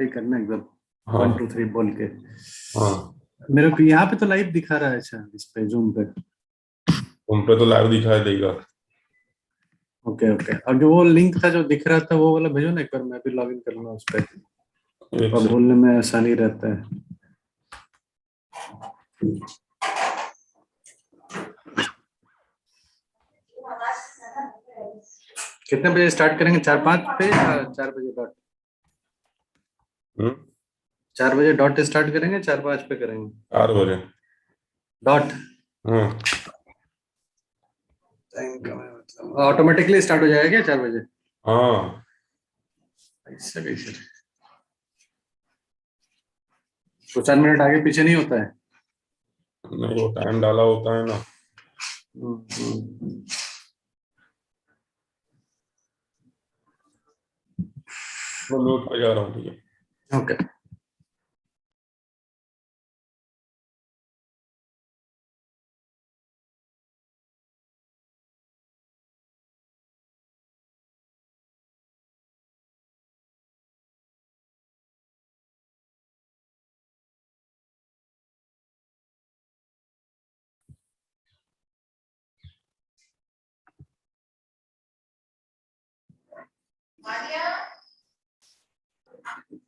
ये करना एकदम हाँ 1 2 3 बोल के। हाँ, मेरे को यहाँ पे तो लाइव दिखा रहा है। अच्छा, इस पे जूम पे। उन पे तो लाइव दिखाई देगा। ओके ओके, और जो वो लिंक था जो दिख रहा था वो वाला भेजो ना एक बार, मैं भी लॉग इन कर लूंगा उस पे। एक और से बोलने में आसानी रहता है। कितने बजे स्टार्ट करेंगे? 4 5 पे या 4 बजे डॉट? हम्म, 4 बजे डॉट स्टार्ट करेंगे, 4 5 पे करेंगे 4 बजे। डॉट? हम्म, मतलब ऑटोमेटिकली स्टार्ट हो जाएगा क्या 4 बजे? हाँ ऐसा कैसे? तो 4 मिनट आगे पीछे नहीं होता है? नहीं, वो टाइम डाला होता है ना। हम्म। मैं म्यूट पे जा रहा हूँ, ठीक है। ओके।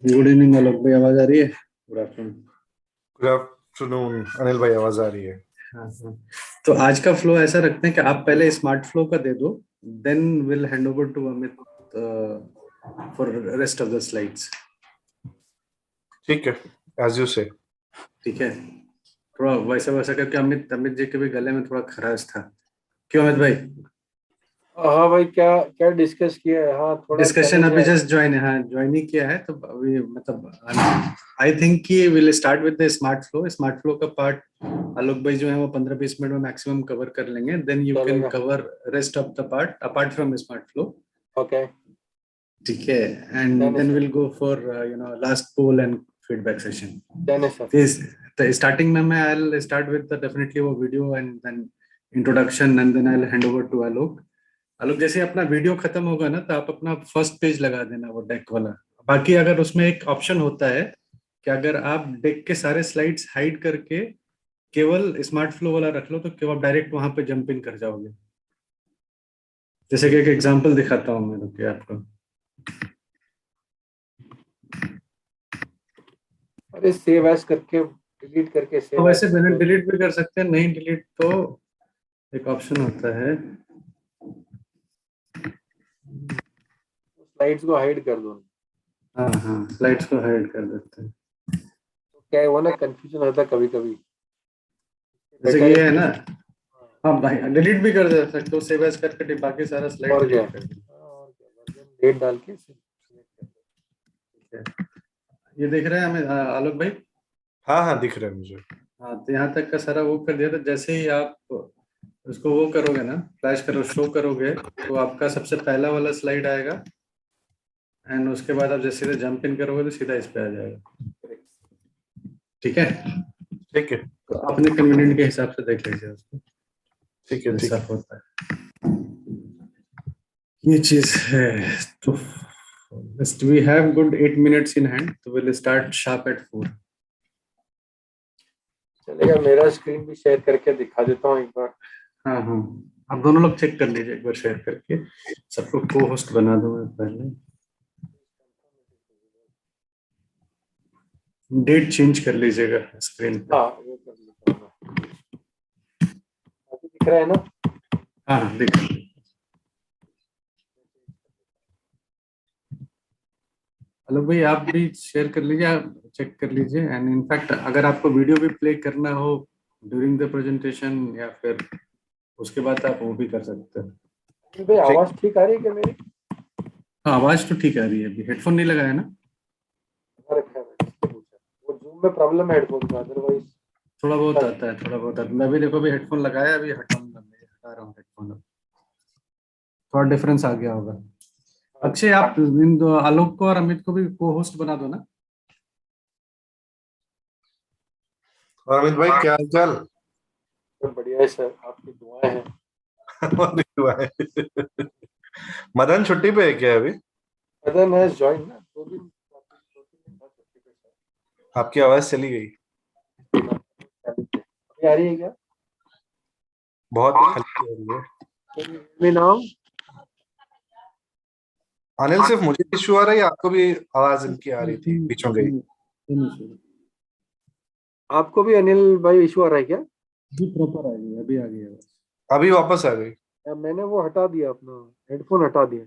गुड इवनिंग आलोक भाई, आवाज आ रही है? Good afternoon. Good afternoon Anil भाई, आवाज आ रही है? हाँ हाँ। तो आज का फ्लो ऐसा रखते हैं कि आप पहले स्मार्ट फ्लो का दे दो, then will hand over to Amit for rest of the slides. ठीक है, एज यू से। ठीक है, थोड़ा वैसा वैसा करके। अमित अमित जी के भी गले में थोड़ा खराश था। क्यों अमित भाई? हाँ भाई, क्या क्या डिस्कस किया है? हाँ, थोड़ा डिस्कशन अभी जस्ट ज्वाइन है। हाँ, ज्वाइन ही किया है तो अभी मतलब आई थिंक कि will start with the smart flow. Smart flow का पार्ट आलोक भाई जो है वो 15 20 मिनट में मैक्सिमम कवर कर लेंगे। Then you can cover rest of the part apart from smart flow. Okay, ठीक है, and then will go for last poll and feedback session. Done है सर। तो स्टार्टिंग में मैं I will start with definitely वो video and then introduction, and then I will hand over to Alok. Alok, जैसे अपना video खत्म होगा ना तो आप अपना फर्स्ट पेज लगा देना, वो डेक वाला। बाकी अगर उसमें एक ऑप्शन होता है कि अगर आप डेक के सारे स्लाइड्स हाइड करके केवल स्मार्ट फ्लो वाला रख लो तो केवल डायरेक्ट वहां पे जंप इन कर जाओगे। जैसे कि एक एग्जांपल दिखाता हूँ मैं, रुकिए आपको। अरे सेव एज करके डिलीट करके तो सेव वैसे एज बिना डिलीट भी कर सकते हैं, नहीं डिलीट तो एक ऑप्शन होता है। स्लाइड्स को हाइड कर दो। हाँ हाँ, स्लाइड्स को हाइड कर देते हैं। तो क्या है वो ना, कंफ्यूजन होता है कभी कभी। जैसे कि ये है ना। हाँ भाई, डिलीट भी कर दे सकते हो, सेव एज करके बाकी सारा स्लाइड और क्या, डिलीट कर दो। और क्या, वर्जन डेट डाल के select कर दो। ये देख रहे हैं हमें आलोक भाई? हाँ हाँ, दिख रहा है मुझे। हाँ, तो यहाँ तक का सारा वो कर दिया था। जैसे ही आप उसको वो करोगे ना, फ्लैश करो, शो करोगे, तो आपका सबसे पहला वाला स्लाइड आएगा। एंड उसके बाद आप जैसे जंप इन करोगे तो सीधा इस पे आ जाएगा। ठीक है, ठीक है तो अपने कन्वीनियंट के हिसाब से देख लीजिए उसको, ठीक है। ठीक जैसा होता है। ये चीज है। तो we have good 8 minutes in hand, तो विल स्टार्ट शार्प एट 4। चलेगा, मेरा स्क्रीन भी शेयर करके दिखा देता हूँ एक बार। हाँ हाँ, आप दोनों लोग चेक कर लीजिए एक बार शेयर करके। सबको को होस्ट बना दूं मैं पहले। डेट चेंज कर लीजिएगा स्क्रीन पे। हाँ, वो कर लेता हूँ मैं। अभी दिख रहा है ना? हाँ हाँ, देख लीजिए। हेलो भाई, आप भी शेयर कर लीजिए, आप चेक कर लीजिए। एंड इनफैक्ट अगर आपको वीडियो भी प्ले करना हो ड्यूरिंग द प्रेजेंटेशन या फिर उसके बाद आप वो भी कर सकते हैं। भाई आवाज ठीक आ रही है क्या मेरी? हाँ, आवाज तो ठीक आ रही है। अभी हेडफोन नहीं लगाया ना? रखा है मैंने, इसलिए पूछा। वो जूम में प्रॉब्लम है हेडफोन का, अदरवाइज थोड़ा बहुत आता है, थोड़ा बहुत आता है। मैं भी देखो, अभी हेडफोन लगाया, अभी हटाऊंगा, मैं हटा रहा हूँ हेडफोन। अब थोड़ा डिफरेंस आ गया होगा। अक्षय, आप इन दो आलोक को और अमित को भी को होस्ट बना दो ना। और अमित भाई, क्या हाल चाल? सब बढ़िया है सर, आपकी दुआएं हैं। हमारी दुआ है। मदन छुट्टी पे है क्या अभी? मदन हैज जॉइन ना, 2 दिन 2 3 दिन बाद आपकी आवाज चली गई, अभी आ रही है क्या? बहुत हल्की हो रही है। मैं नाउ अनिल, सिर्फ मुझे इशू आ रहा है या आपको भी आवाज इनकी आ रही थी, बीच में गई? आपको भी अनिल भाई इशू आ रहा है क्या? जी प्रॉपर आ गई, अभी आ गई आवाज। अभी वापस आ गई। या मैंने वो हटा दिया, अपना हेडफोन हटा दिया।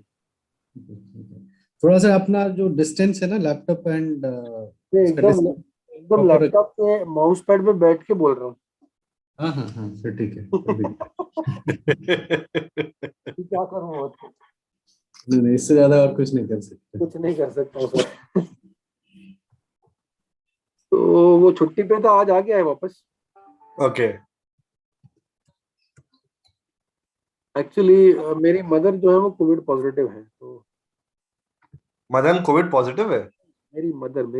थोड़ा सा अपना जो डिस्टेंस है ना लैपटॉप एंड ये इसका एकदम डिस्टेंस एकदम प्रॉपर। लैपटॉप पे माउस पैड पे बैठ के बोल रहा हूँ। हाँ हाँ हाँ, फिर ठीक है अभी। क्या करूँ और? नहीं नहीं, इससे ज्यादा और कुछ नहीं कर सकते। कुछ नहीं कर सकता हूँ सर। तो वो छुट्टी पे था, आज आ गया है वापस। ओके। एक्चुअली मेरी मदर जो है वो कोविड पॉजिटिव है, तो मदन कोविड पॉजिटिव है? मेरी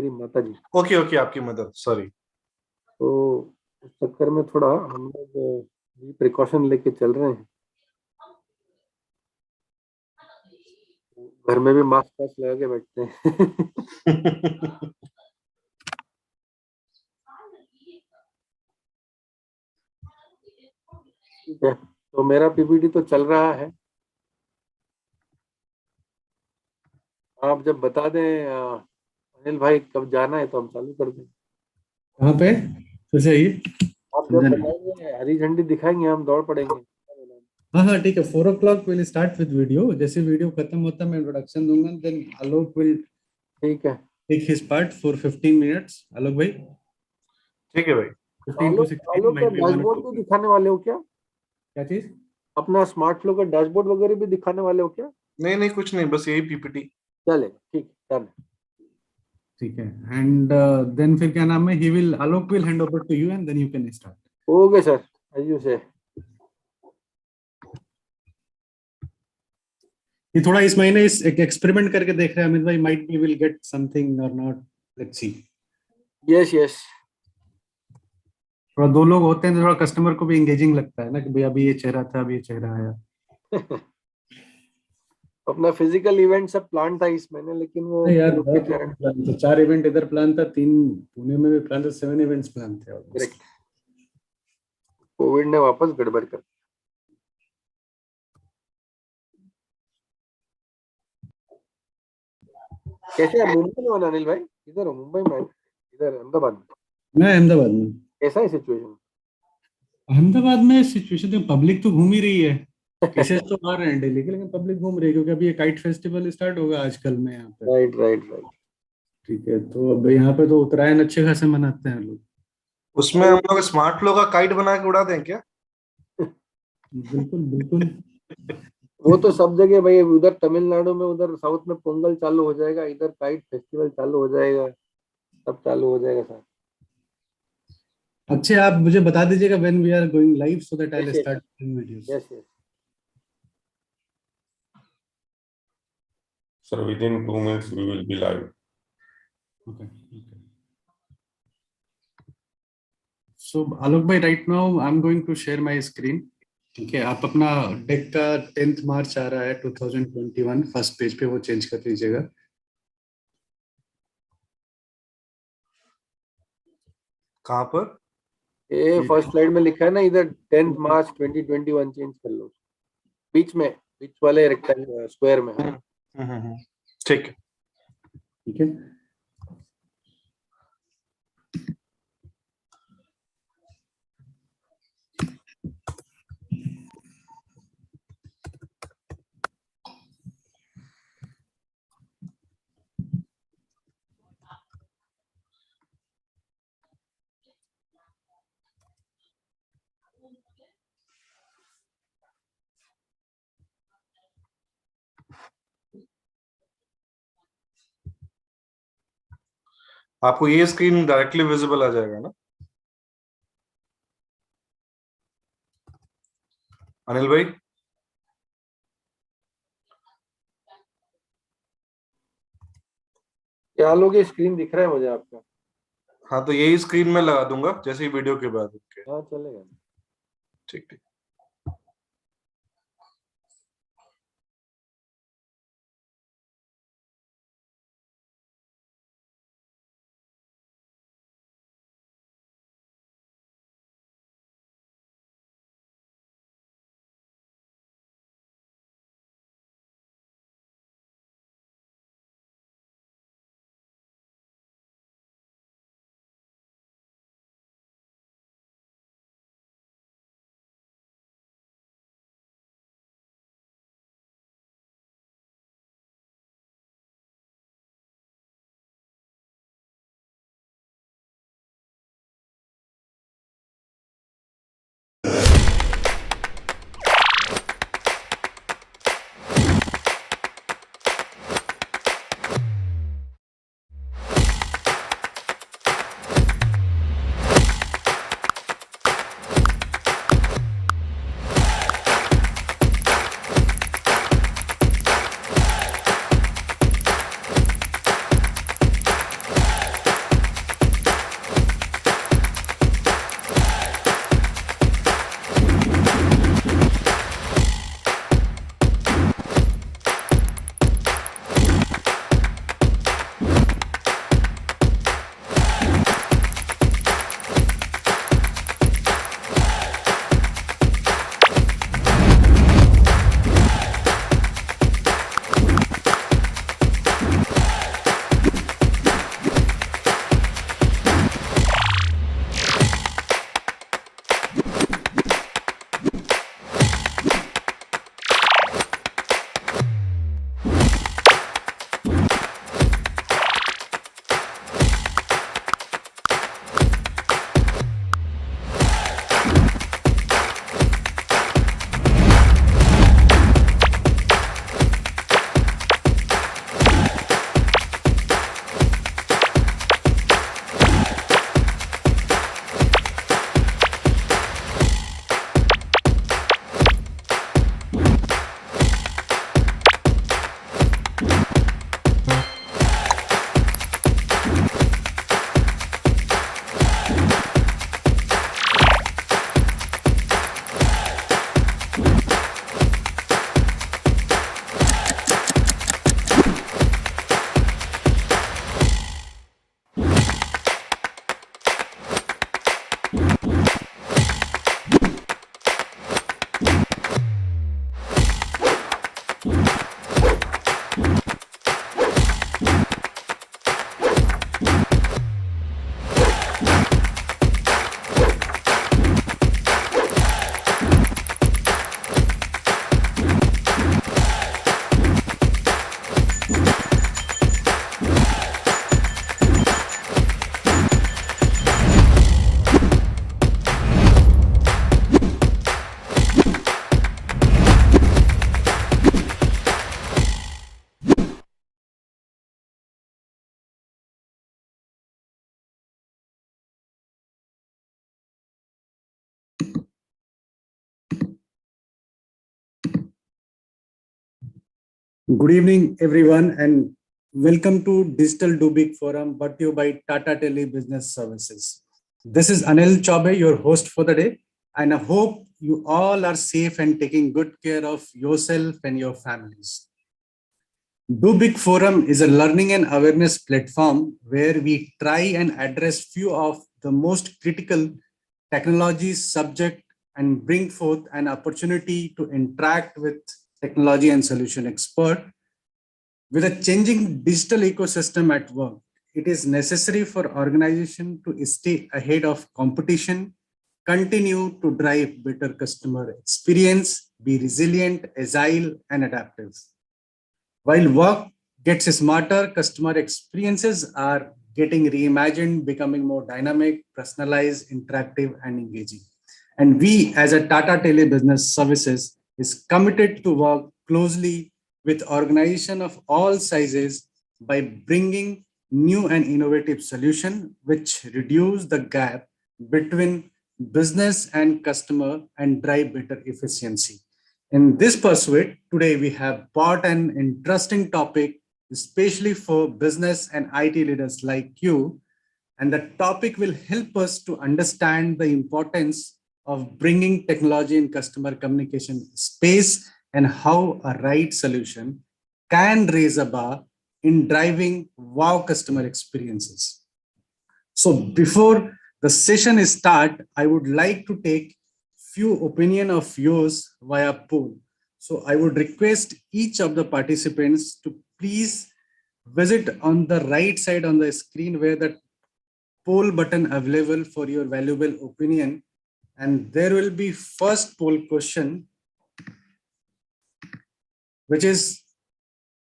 माता जी। ओके ओके, आपकी मदर, सॉरी। तो उस चक्कर में थोड़ा हम लोग भी प्रिकॉशन लेके चल रहे हैं। घर में भी मास्क वास्क लगा के बैठते हैं। ठीक है, तो मेरा पीपीटी तो चल रहा है। आप जब बता दें अनिल भाई कब जाना है तो हम चालू कर दें। कहाँ पे फिर से आइए। आप समझा जब नहीं। बताएंगे हरी झंडी दिखाएंगे, हम दौड़ पड़ेंगे। हाँ हाँ ठीक है, 4 o'clock will start with video. जैसे वीडियो खत्म होता है मैं इंट्रोडक्शन दूंगा, देन आलोक विल ठीक है। Take his part for 15 minutes। Alok भाई, ठीक है भाई। 15 to आलोक 16 आलोक का माइट बी वन। डैशबोर्ड भी दिखाने वाले हो क्या? क्या चीज? अपना स्मार्ट फ्लो का डैशबोर्ड वगैरह भी दिखाने वाले हो क्या? नहीं नहीं, कुछ नहीं, बस यही पीपीटी। चले, ठीक, डन। ठीक है, एंड देन फिर क्या नाम है, he will Alok will hand over to you and then you can start. Okay sir, आइए से। ये थोड़ा इस महीने इस एक एक्सपेरिमेंट करके देख रहे हैं अमित भाई, might be will get something और not, let's see. Yes yes. थोड़ा दो लोग होते हैं तो थोड़ा कस्टमर को भी एंगेजिंग लगता है ना कि भाई अभी ये चेहरा था, अभी ये चेहरा आया। अपना फिजिकल इवेंट सब प्लान था इस महीने, लेकिन वो नहीं यार, कोविड के बहुत कारण। प्लान था। 4 इवेंट इधर प्लान था, 3 पुणे में भी प्लान था, 7 इवेंट्स प्लान थे ऑलमोस्ट। करेक्ट, कोविड ने वापस गड़बड़ कर। कैसे आप मुंबई में हो ना अनिल भाई? इधर हो मुंबई में? इधर अहमदाबाद में? मैं अहमदाबाद में। कैसा है सिचुएशन? अहमदाबाद में सिचुएशन तो पब्लिक तो घूम ही रही है। केसेस तो आ रहे हैं डेली के, लेकिन पब्लिक घूम रही है क्योंकि अभी ये काइट फेस्टिवल स्टार्ट होगा आजकल में यहाँ पे। Right right right. ठीक है, तो अब यहाँ पे तो उत्तरायण अच्छे खासे मनाते हैं लोग। उसमें हम लोग स्मार्ट फ्लो का काइट बना के उड़ा दें क्या? बिल्कुल बिल्कुल। वो तो सब जगह भाई, उधर तमिलनाडु में, उधर साउथ में पोंगल चालू हो जाएगा, इधर काइट फेस्टिवल चालू हो जाएगा, सब चालू हो जाएगा सर। अच्छे, आप मुझे बता दीजिएगा when we are going live so that I yes will yes start videos. Yes yes. Sir, within 2 minutes we will be live. Okay. So Alok भाई, right now I am going to share my screen. ठीक है, आप अपना deck का 10th मार्च आ रहा है 2021, first page पे वो चेंज कर लीजिएगा। कहाँ पर? ये फर्स्ट स्लाइड में लिखा है ना इधर, 10 मार्च 2021, चेंज कर लो। बीच में, बीच वाले रेक्टेंगल स्क्वायर में। हाँ। ठीक है। ठीक है, आपको ये स्क्रीन डायरेक्टली विजिबल आ जाएगा ना अनिल भाई? क्या लोग, ये स्क्रीन दिख रहा है मुझे आपका? हाँ, तो यही स्क्रीन में लगा दूंगा जैसे ही वीडियो के बाद। ओके, हाँ चलेगा। ठीक ठीक। Good evening, everyone, and welcome to Digital Do Big Forum brought to you by Tata Tele Business Services. This is Anil Chaube, your host for the day, and I hope you all are safe and taking good care of yourself and your families. Do Big Forum is a learning and awareness platform where we try and address few of the most critical technologies subject and bring forth an opportunity to interact with technology and solution expert. With a changing digital ecosystem at work, it is necessary for organization to stay ahead of competition, continue to drive better customer experience, be resilient, agile, and adaptive. While work gets smarter, customer experiences are getting reimagined, becoming more dynamic, personalized, interactive, and engaging. And we, as a Tata Tele Business Services, is committed to work closely with organizations of all sizes by bringing new and innovative solutions which reduce the gap between business and customer and drive better efficiency. In this pursuit, today we have brought an interesting topic, especially for business and IT leaders like you. And the topic will help us to understand the importance of bringing technology in customer communication space and how a right solution can raise a bar in driving wow customer experiences. So before the session start, I would like to take few opinion of yours via poll. So I would request each of the participants to please visit on the right side on the screen where the poll button available for your valuable opinion. And there will be first poll question, which is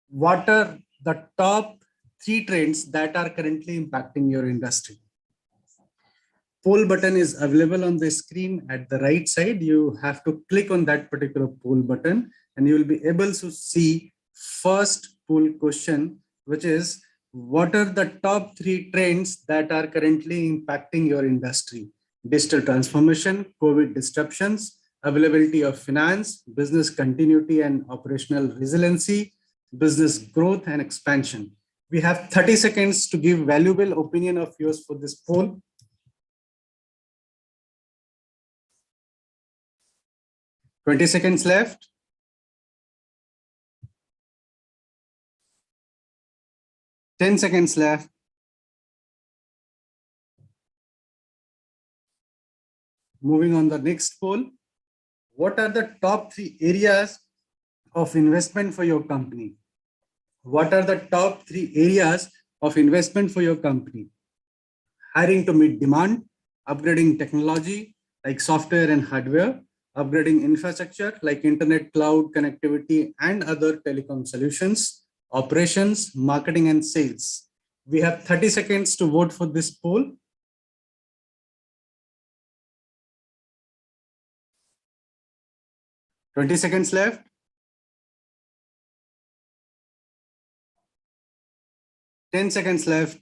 what are the top 3 trends that are currently impacting your industry? Poll button is available on the screen at the right side. You have to click on that particular poll button and you will be able to see first poll question, which is what are the top 3 trends that are currently impacting your industry? Digital transformation, COVID disruptions, availability of finance, business continuity and operational resiliency, business growth and expansion. We have 30 seconds to give valuable opinion of yours for this poll. 20 seconds left. 10 seconds left. Moving on the next poll. What are the top 3 areas of investment for your company? What are the top 3 areas of investment for your company? Hiring to meet demand, upgrading technology like software and hardware, upgrading infrastructure like internet, cloud, connectivity, and other telecom solutions, operations, marketing, and sales. We have 30 seconds to vote for this poll. 20 seconds left. 10 seconds left.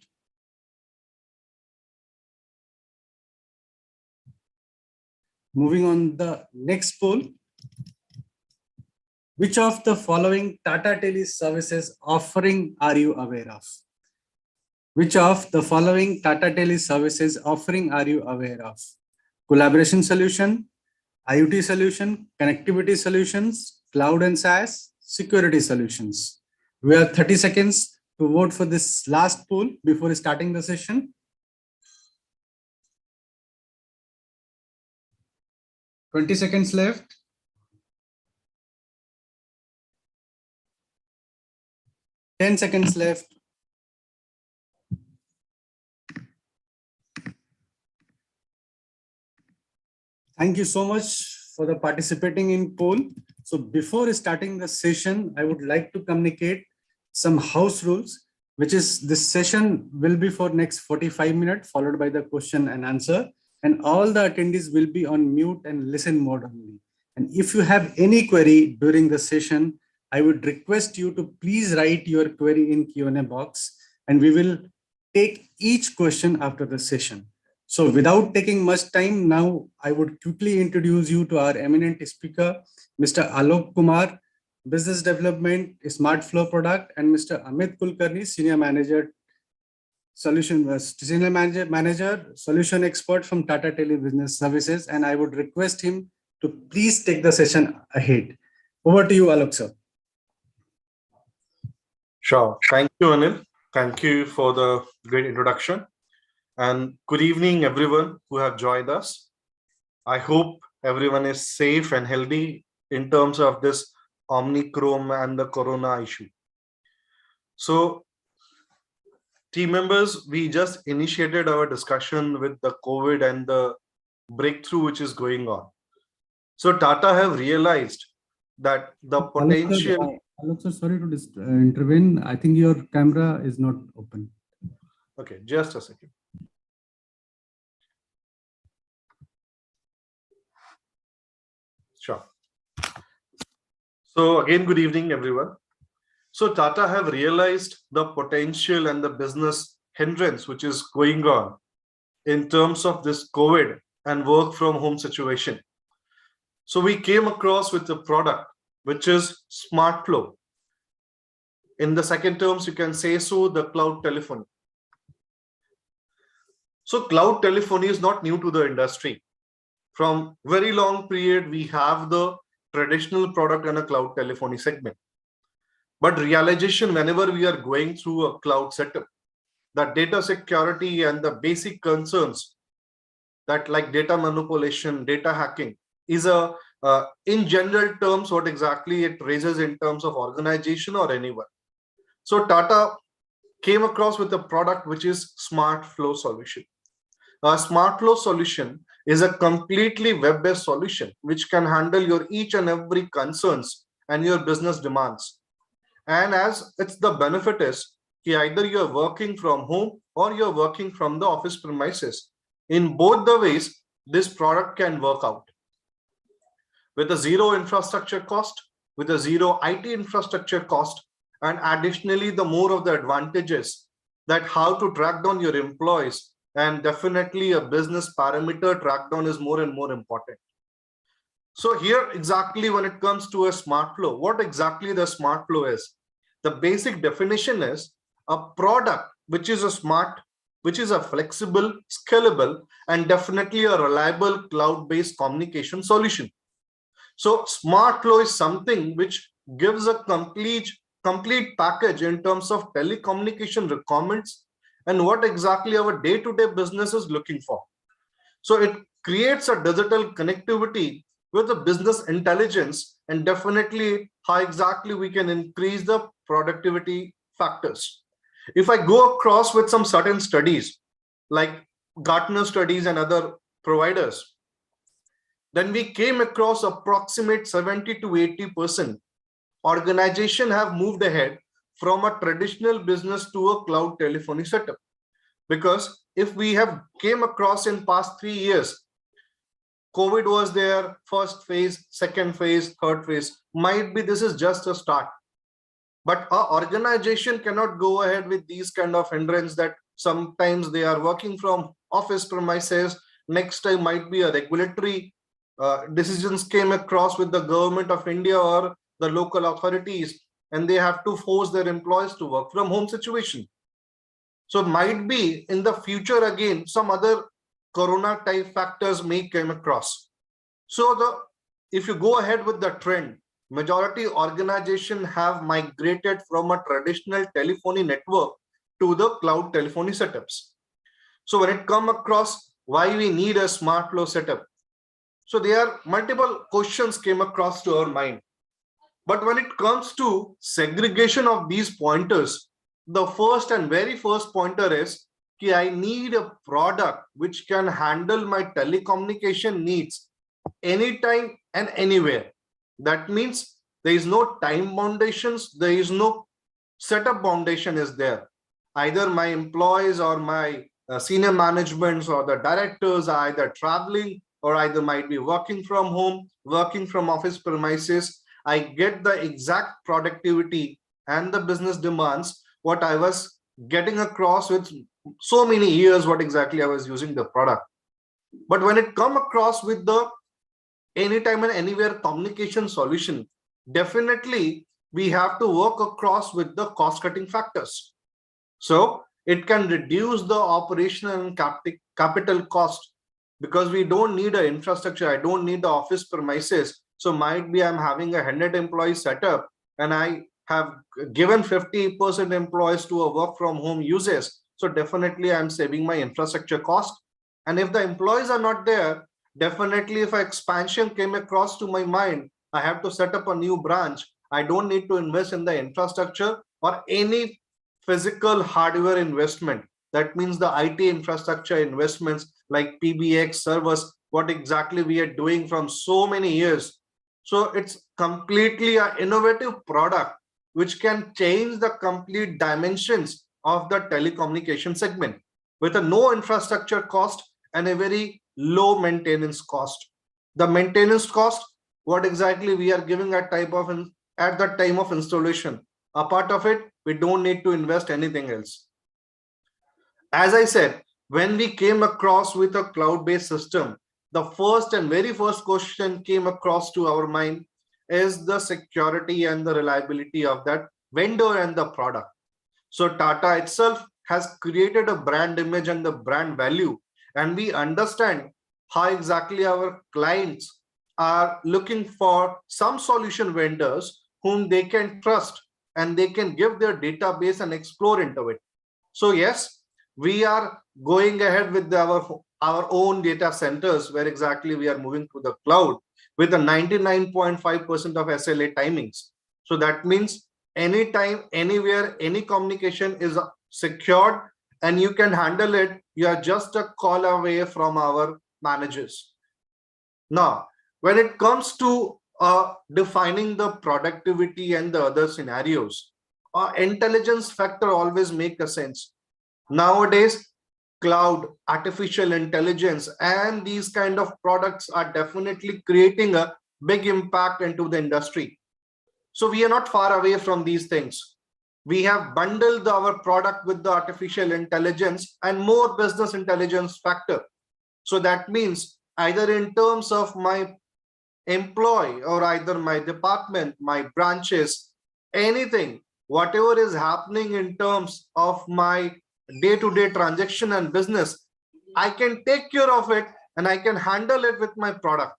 Moving on the next poll. Which of the following Tata Tele services offering are you aware of? Which of the following Tata Tele services offering are you aware of? Collaboration solution, IoT solution, connectivity solutions, cloud and SaaS, security solutions. We have 30 seconds to vote for this last poll before starting the session. 20 seconds left. 10 seconds left. Thank you so much for the participating in poll. So before starting the session, I would like to communicate some house rules, which is this session will be for next 45 minutes, followed by the question and answer. And all the attendees will be on mute and listen mode only. And if you have any query during the session, I would request you to please write your query in Q&A box, and we will take each question after the session. So without taking much time, now I would quickly introduce you to our eminent speaker, Mr. Alok Kumar, Business Development, Smart Flow Product, and Mr. Amit Kulkarni, Senior Manager, Solution Expert from Tata Tele Business Services. And I would request him to please take the session ahead. Over to you, Alok sir. Sure. Thank you, Anil. Thank you for the great introduction. And good evening, everyone who have joined us. I hope everyone is safe and healthy in terms of this Omicron and the Corona issue. So, team members, we just initiated our discussion with the COVID and the breakthrough which is going on. So, Tata have realized that the potential... Alok sir, sorry to intervene. I think your camera is not open. Okay, just a second. Sure. So again, good evening, everyone. So Tata have realized the potential and the business hindrance which is going on in terms of this COVID and work from home situation. So we came across with a product which is Smart Flow. In the second terms, you can say so, the cloud telephony. So cloud telephony is not new to the industry. From very long period, we have the traditional product and a cloud telephony segment. But realization, whenever we are going through a cloud setup, the data security and the basic concerns that like data manipulation, data hacking is in general terms, what exactly it raises in terms of organization or anyone. So Tata came across with a product which is Smart Flow solution. A Smart Flow solution is a completely web-based solution which can handle your each and every concerns and your business demands. And as it's the benefit is either you're working from home or you're working from the office premises. In both the ways, this product can work out. With a zero infrastructure cost, with a zero IT infrastructure cost, and additionally, the more of the advantages that how to track down your employees, and definitely a business parameter track down is more and more important. So here exactly when it comes to a Smart Flow, what exactly the Smart Flow is? The basic definition is a product which is a smart, which is a flexible, scalable, and definitely a reliable cloud-based communication solution. So Smart Flow is something which gives a complete package in terms of telecommunication requirements and what exactly our day-to-day business is looking for. So it creates a digital connectivity with the business intelligence and definitely how exactly we can increase the productivity factors. If I go across with some certain studies like Gartner studies and other providers, then we came across approximate 70 to 80% organization have moved ahead from a traditional business to a cloud telephony setup. Because if we have came across in past 3 years, COVID was there, first phase, second phase, third phase, might be this is just a start. But our organization cannot go ahead with these kind of hindrance that sometimes they are working from office premises, next time might be a regulatory decisions came across with the government of India or the local authorities, and they have to force their employees to work from home situation. So might be in the future again, some other Corona type factors may come across. So if you go ahead with the trend, majority organization have migrated from a traditional telephony network to the cloud telephony setups. So when it come across why we need a Smart Flow setup, so there are multiple questions came across to our mind. But when it comes to segregation of these pointers, the first and very first pointer is that I need a product which can handle my telecommunication needs anytime and anywhere. That means there is no time foundations, there is no setup foundation is there. Either my employees or my senior managements or the directors are either traveling or either might be working from home, working from office premises. I get the exact productivity and the business demands what I was getting across with so many years what exactly I was using the product. But when it come across with the anytime and anywhere communication solution, definitely we have to work across with the cost cutting factors. So it can reduce the operational and capital cost, because we don't need an infrastructure. I don't need the office premises. So might be I'm having 100 employees set up and I have given 50% employees to a work from home uses. So definitely I'm saving my infrastructure cost. And if the employees are not there, definitely if expansion came across to my mind, I have to set up a new branch. I don't need to invest in the infrastructure or any physical hardware investment. That means the IT infrastructure investments like PBX servers, what exactly we are doing from so many years. So it's completely an innovative product which can change the complete dimensions of the telecommunication segment with a no infrastructure cost and a very low maintenance cost. The maintenance cost, what exactly we are giving at the time of installation. A part of it, we don't need to invest anything else. As I said, when we came across with a cloud-based system, the first and very first question came across to our mind is the security and the reliability of that vendor and the product. So Tata itself has created a brand image and the brand value, and we understand how exactly our clients are looking for some solution vendors whom they can trust and they can give their database and explore into it. So yes, we are going ahead with our own data centers where exactly we are moving to the cloud with a 99.5% of SLA timings. So that means anytime, anywhere, any communication is secured and you can handle it. You are just a call away from our managers. Now, when it comes to defining the productivity and the other scenarios, intelligence factor always make a sense. Nowadays, cloud, artificial intelligence, and these kind of products are definitely creating a big impact into the industry. So we are not far away from these things. We have bundled our product with the artificial intelligence and more business intelligence factor. So that means either in terms of my employee or either my department, my branches, anything, whatever is happening in terms of my day-to-day transaction and business, I can take care of it and I can handle it with my product.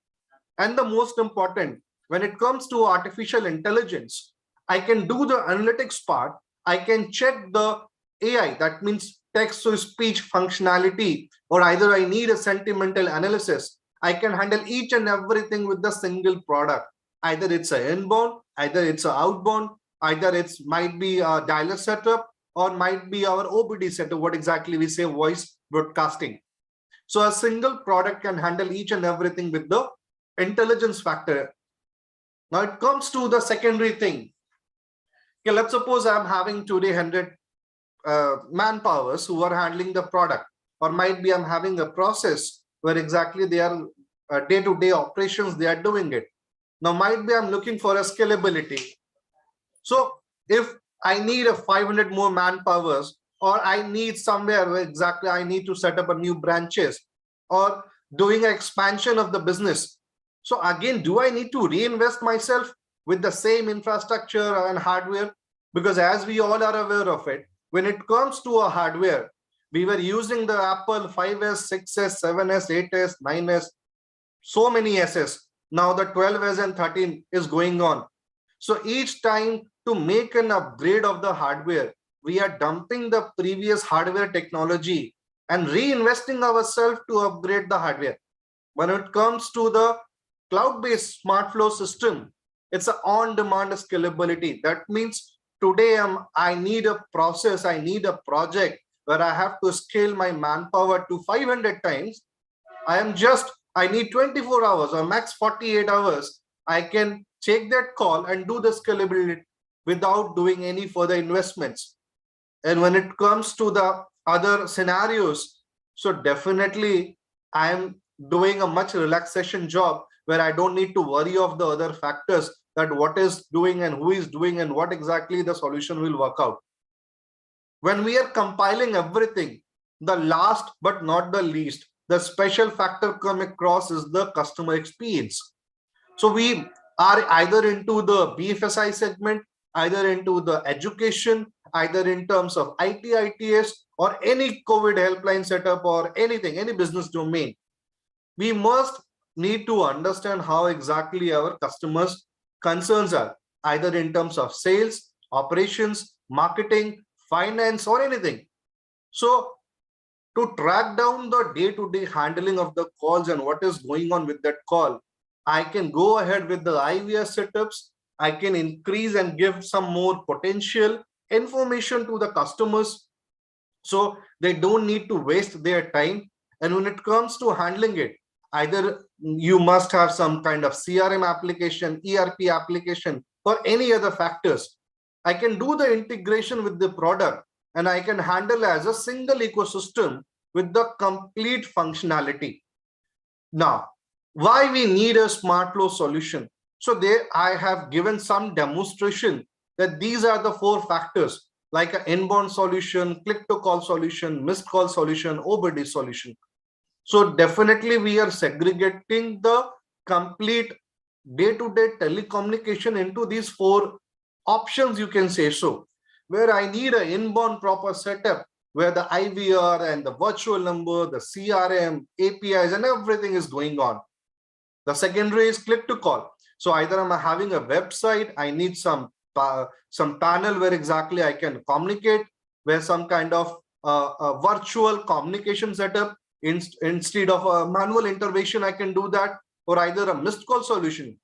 And the most important, when it comes to artificial intelligence, I can do the analytics part. I can check the AI, that means text to speech functionality, or either I need a sentimental analysis. I can handle each and everything with the single product. Either it's an inbound, either it's an outbound, either it's might be a dialer setup, or might be our OBD setup, what exactly we say voice broadcasting. So a single product can handle each and everything with the intelligence factor. Now it comes to the secondary thing. Okay, let's suppose I'm having today 100 manpowers who are handling the product, or might be I'm having a process where exactly they are day-to-day operations, they are doing it. Now might be I'm looking for a scalability. So if I need a 500 more manpowers, or I need somewhere where exactly I need to set up a new branches or doing an expansion of the business. So again, do I need to reinvest myself with the same infrastructure and hardware? Because as we all are aware of it, when it comes to a hardware, we were using the Apple 5S, 6S, 7S, 8S, 9S, so many S's. Now the 12S and 13 is going on. So each time to make an upgrade of the hardware, we are dumping the previous hardware technology and reinvesting ourselves to upgrade the hardware. When it comes to the cloud-based smart flow system, it's an on-demand scalability. That means today I need a process, I need a project where I have to scale my manpower to 500 times. I need 24 hours or max 48 hours. I can take that call and do the scalability without doing any further investments. And when it comes to the other scenarios, so definitely I'm doing a much relaxation job where I don't need to worry of the other factors, that what is doing and who is doing and what exactly the solution will work out. When we are compiling everything, the last but not the least, the special factor come across is the customer experience. So we are either into the BFSI segment, either into the education, either in terms of IT, ITS, or any COVID helpline setup or anything, any business domain. We must need to understand how exactly our customers' concerns are, either in terms of sales, operations, marketing, finance, or anything. So to track down the day-to-day handling of the calls and what is going on with that call, I can go ahead with the IVR setups. I can increase and give some more potential information to the customers so they don't need to waste their time. And when it comes to handling it, either you must have some kind of CRM application, ERP application, or any other factors. I can do the integration with the product and I can handle as a single ecosystem with the complete functionality. Now, why we need a smart flow solution? So there I have given some demonstration that these are the 4 factors, like an inbound solution, click to call solution, missed call solution, OBD solution. So definitely we are segregating the complete day-to-day telecommunication into these 4 options, you can say so, where I need an inbound proper setup where the IVR and the virtual number, the CRM, APIs, and everything is going on. The secondary is click to call. So either I'm having a website, I need some panel where exactly I can communicate, where some kind of a virtual communication setup instead of a manual intervention, I can do that, or either a missed call solution.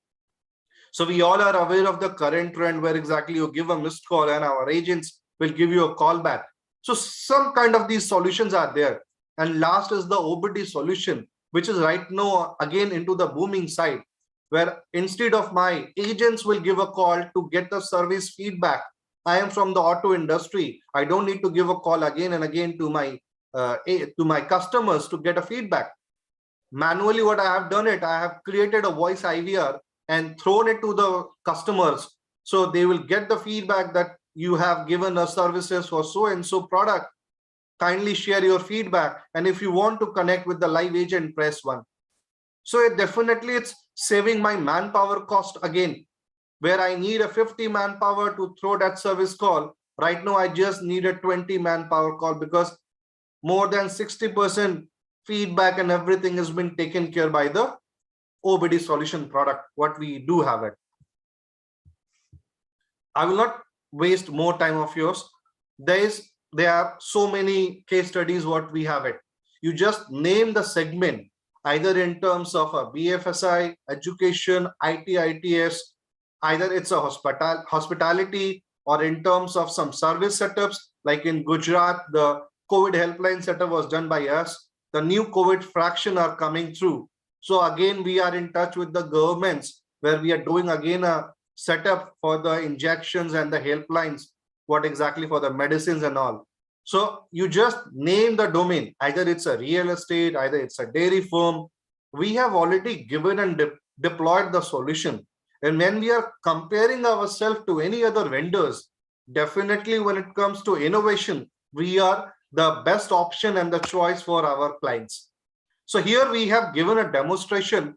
So we all are aware of the current trend where exactly you give a missed call and our agents will give you a call back. So some kind of these solutions are there. And last is the OBD solution, which is right now again into the booming side, where instead of my agents will give a call to get the service feedback. I am from the auto industry. I don't need to give a call again and again to my customers to get a feedback. Manually, what I have done it, I have created a voice IVR and thrown it to the customers. So they will get the feedback that you have given us services for so and so product. Kindly share your feedback. And if you want to connect with the live agent, press 1. So it's saving my manpower cost again, where I need a 50 manpower to throw that service call. Right now, I just need a 20 manpower call because more than 60% feedback and everything has been taken care by the OBD solution product, what we do have it. I will not waste more time of yours. There are so many case studies what we have it. You just name the segment, either in terms of a BFSI, education, IT, ITS, either it's a hospitality, or in terms of some service setups, like in Gujarat, the COVID helpline setup was done by us. The new COVID fraction are coming through. So again, we are in touch with the governments where we are doing again a setup for the injections and the helplines, what exactly for the medicines and all. So you just name the domain, either it's a real estate, either it's a dairy firm. We have already given and deployed the solution. And when we are comparing ourselves to any other vendors, definitely when it comes to innovation, we are the best option and the choice for our clients. So here we have given a demonstration,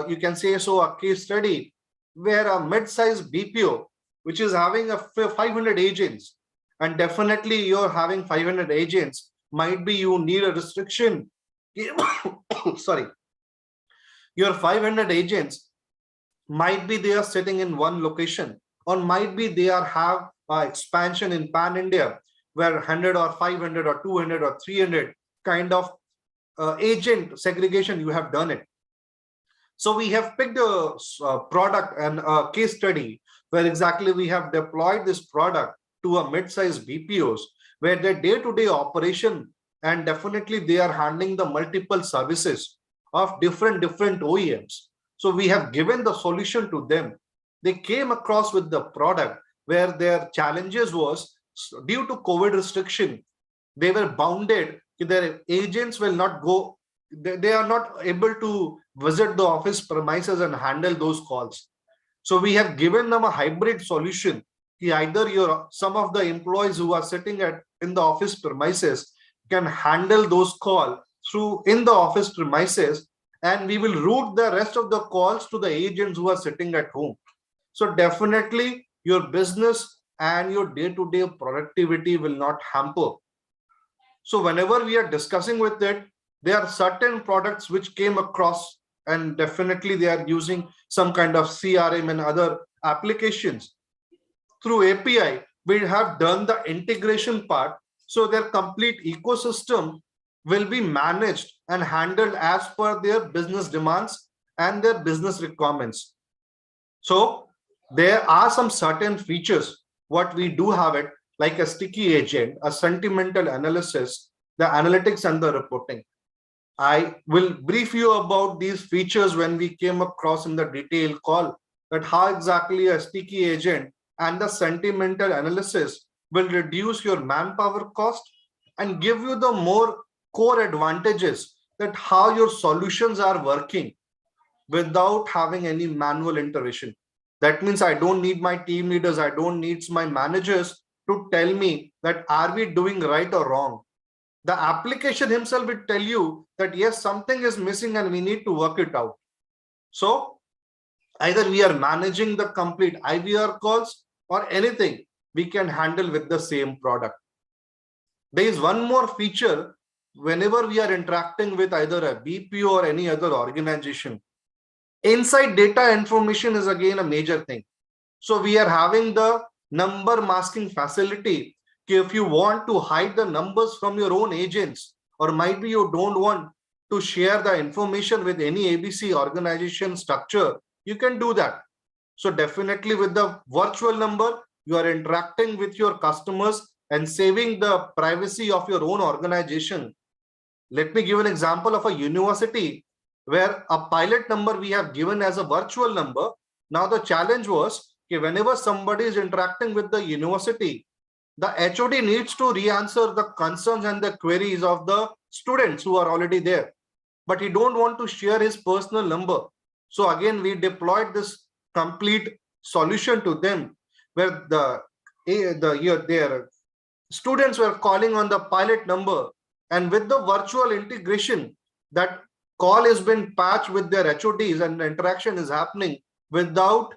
you can say so, a case study where a mid-sized BPO, which is having a 500 agents, and definitely you're having 500 agents, might be you need a restriction. Sorry, your 500 agents might be they are sitting in one location, or might be they are have expansion in pan India, where 100 or 500 or 200 or 300 kind of agent segregation you have done it. So we have picked a product and a case study where exactly we have deployed this product to a mid-sized BPOs, where their day-to-day operation, and definitely they are handling the multiple services of different OEMs. So we have given the solution to them. They came across with the product where their challenges was due to COVID restriction. They were bounded. Their agents will not go. They are not able to visit the office premises and handle those calls. So we have given them a hybrid solution. Either some of the employees who are sitting in the office premises can handle those calls through in the office premises, and we will route the rest of the calls to the agents who are sitting at home. So definitely your business and your day-to-day productivity will not hamper. So whenever we are discussing with it, there are certain products which came across, and definitely they are using some kind of CRM and other applications. Through API, we have done the integration part, so their complete ecosystem will be managed and handled as per their business demands and their business requirements. So there are some certain features what we do have it, like a sticky agent, a sentimental analysis, the analytics and the reporting. I will brief you about these features when we came across in the detailed call, that how exactly a sticky agent and the sentimental analysis will reduce your manpower cost and give you the more core advantages, that how your solutions are working without having any manual intervention. That means I don't need my team leaders, I don't need my managers to tell me that are we doing right or wrong. The application himself will tell you that yes, something is missing and we need to work it out. So either we are managing the complete IVR calls or anything we can handle with the same product. There is one more feature whenever we are interacting with either a BPO or any other organization. Inside data information is again a major thing. So we are having the number masking facility. If you want to hide the numbers from your own agents, or might be you don't want to share the information with any ABC organization structure, you can do that. So definitely with the virtual number, you are interacting with your customers and saving the privacy of your own organization. Let me give an example of a university where a pilot number we have given as a virtual number. Now the challenge was, okay, whenever somebody is interacting with the university, the HOD needs to re-answer the concerns and the queries of the students who are already there, but he don't want to share his personal number. So again, we deployed this complete solution to them, where their students were calling on the pilot number, and with the virtual integration, that call has been patched with their HODs and the interaction is happening without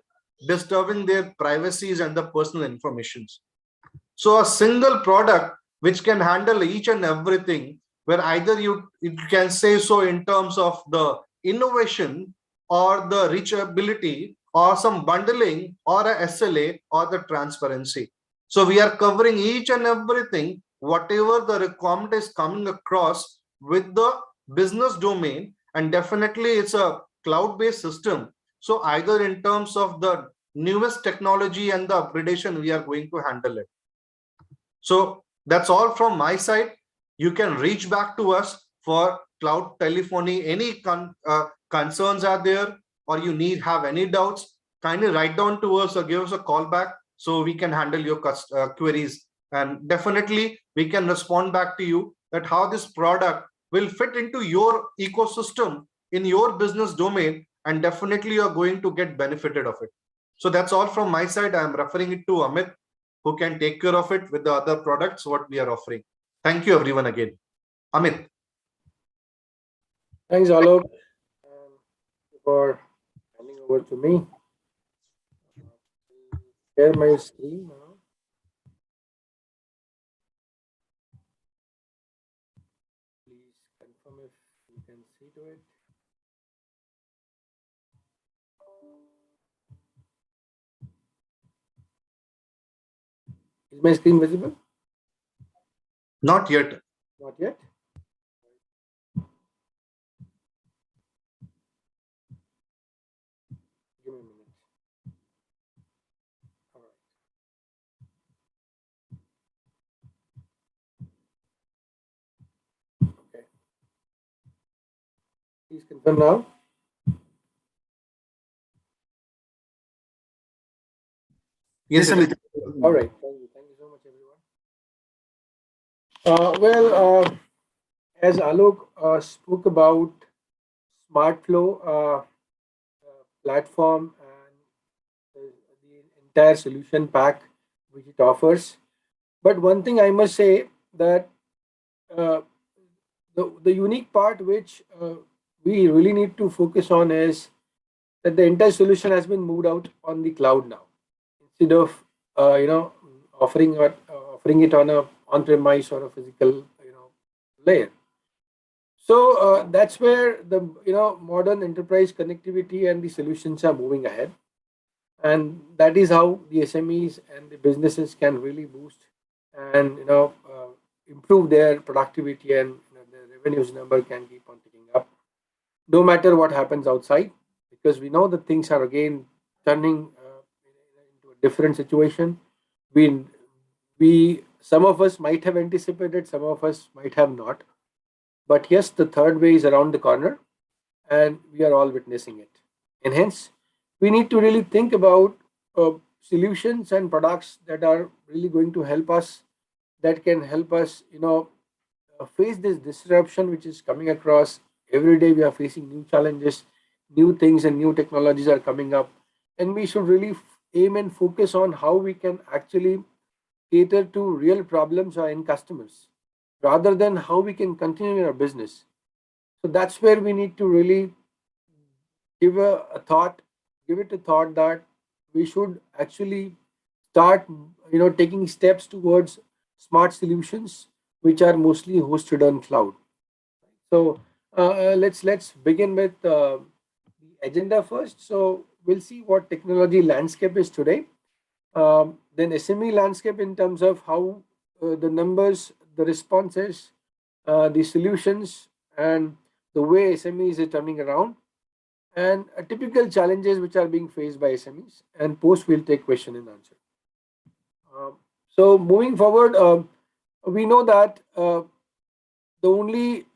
disturbing their privacies and the personal informations. So a single product which can handle each and everything, where either you can say so in terms of the innovation or the reachability or some bundling or a SLA or the transparency. So we are covering each and everything, whatever the requirement is coming across with the business domain, and definitely it's a cloud-based system. So either in terms of the newest technology and the upgradation, we are going to handle it. So that's all from my side. You can reach back to us for cloud telephony. Any concerns are there, or you have any doubts, kindly write down to us or give us a call back so we can handle your queries. And definitely we can respond back to you that how this product will fit into your ecosystem in your business domain, and definitely you're going to get benefited of it. So that's all from my side. I'm referring it to Amit, who can take care of it with the other products what we are offering. Thank you everyone again. Amit. Thanks, Alok, for handing over to me. Share my screen now. Please confirm if you can see to it. Is my screen visible? Not yet. Not yet. Give me a minute. All right. Okay. Please confirm now. Yes, Amit. All right. Thank you so much, everyone. As Alok spoke about SmartFlow platform and the entire solution pack which it offers, but one thing I must say that uh, the unique part which we really need to focus on is that the entire solution has been moved out on the cloud now, instead of offering it on a on-premise or a physical layer. So that's where the modern enterprise connectivity and the solutions are moving ahead, and that is how the SMEs and the businesses can really boost and improve their productivity, and their revenues number can keep on ticking up no matter what happens outside, because we know that things are again turning into a different situation. We we some of us might have anticipated, some of us might have not, but yes, the third way is around the corner, and we are all witnessing it. And hence, we need to really think about solutions and products that are really going to help us, that can help us, face this disruption which is coming across. Every day we are facing new challenges, new things, and new technologies are coming up. And we should really aim and focus on how we can actually cater to real problems or end customers rather than how we can continue our business. So that's where we need to really give a thought, give it a thought that we should actually start, taking steps towards smart solutions which are mostly hosted on cloud. So let's begin with the agenda first. So we'll see what technology landscape is today. Then SME landscape in terms of how the numbers, the responses, the solutions, and the way SMEs is turning around, and typical challenges which are being faced by SMEs. And post we'll take question and answer. So moving forward, we know that the only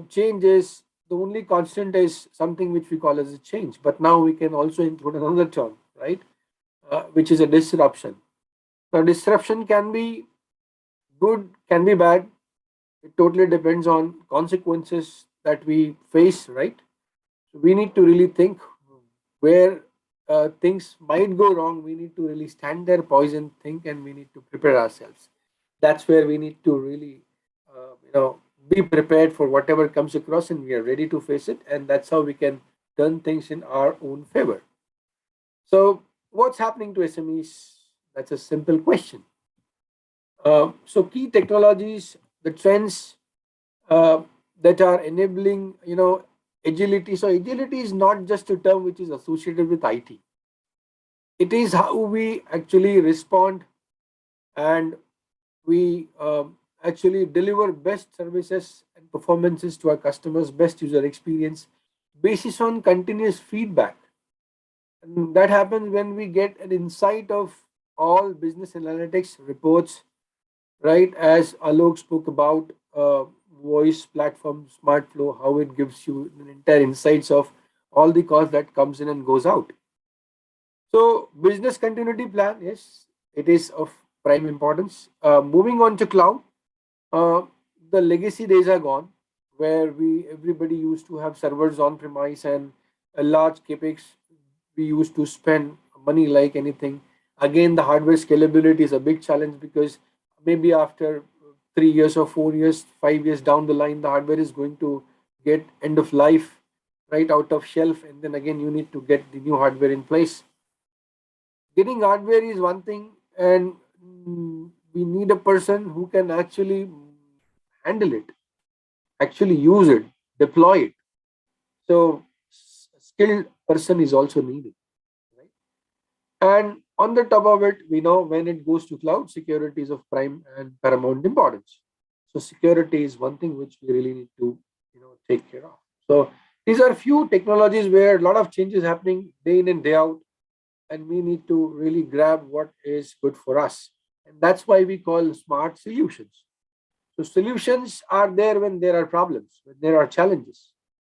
change is, the only constant is something which we call as a change. But now we can also include another term, right? Which is a disruption. Now, disruption can be good, can be bad. It totally depends on consequences that we face, right? So we need to really think where things might go wrong. We need to really stand there, poise, and think, and we need to prepare ourselves. That's where we need to really, be prepared for whatever comes across, and we are ready to face it. And that's how we can turn things in our own favor. So, what's happening to SMEs? That's a simple question. So, key technologies, the trends uh, that are enabling, agility. So, agility is not just a term which is associated with IT. It is how we actually respond, and we actually deliver best services and performances to our customers, best user experience, basis on continuous feedback. And that happens when we get an insight of all business analytics reports, right? As Alok spoke about voice platform, smart flow, how it gives you an entire insights of all the cost that comes in and goes out. So business continuity plan, yes, it is of prime importance. Moving on to cloud, uh, the legacy days are gone, where we everybody used to have servers on premise and a large capex. We used to spend money like anything. Again, the hardware scalability is a big challenge, because maybe after 3 years or 4 years, 5 years down the line, the hardware is going to get end of life, right, out of shelf, and then again you need to get the new hardware in place. Getting hardware is one thing, and we need a person who can actually handle it, actually use it, deploy it. So skilled person is also needed, right? And on the top of it, we know when it goes to cloud, security is of prime and paramount importance. So security is one thing which we really need to take care of. So these are few technologies where a lot of changes happening day in and day out, and we need to really grab what is good for us. And that's why we call smart solutions. So solutions are there when there are problems, when there are challenges.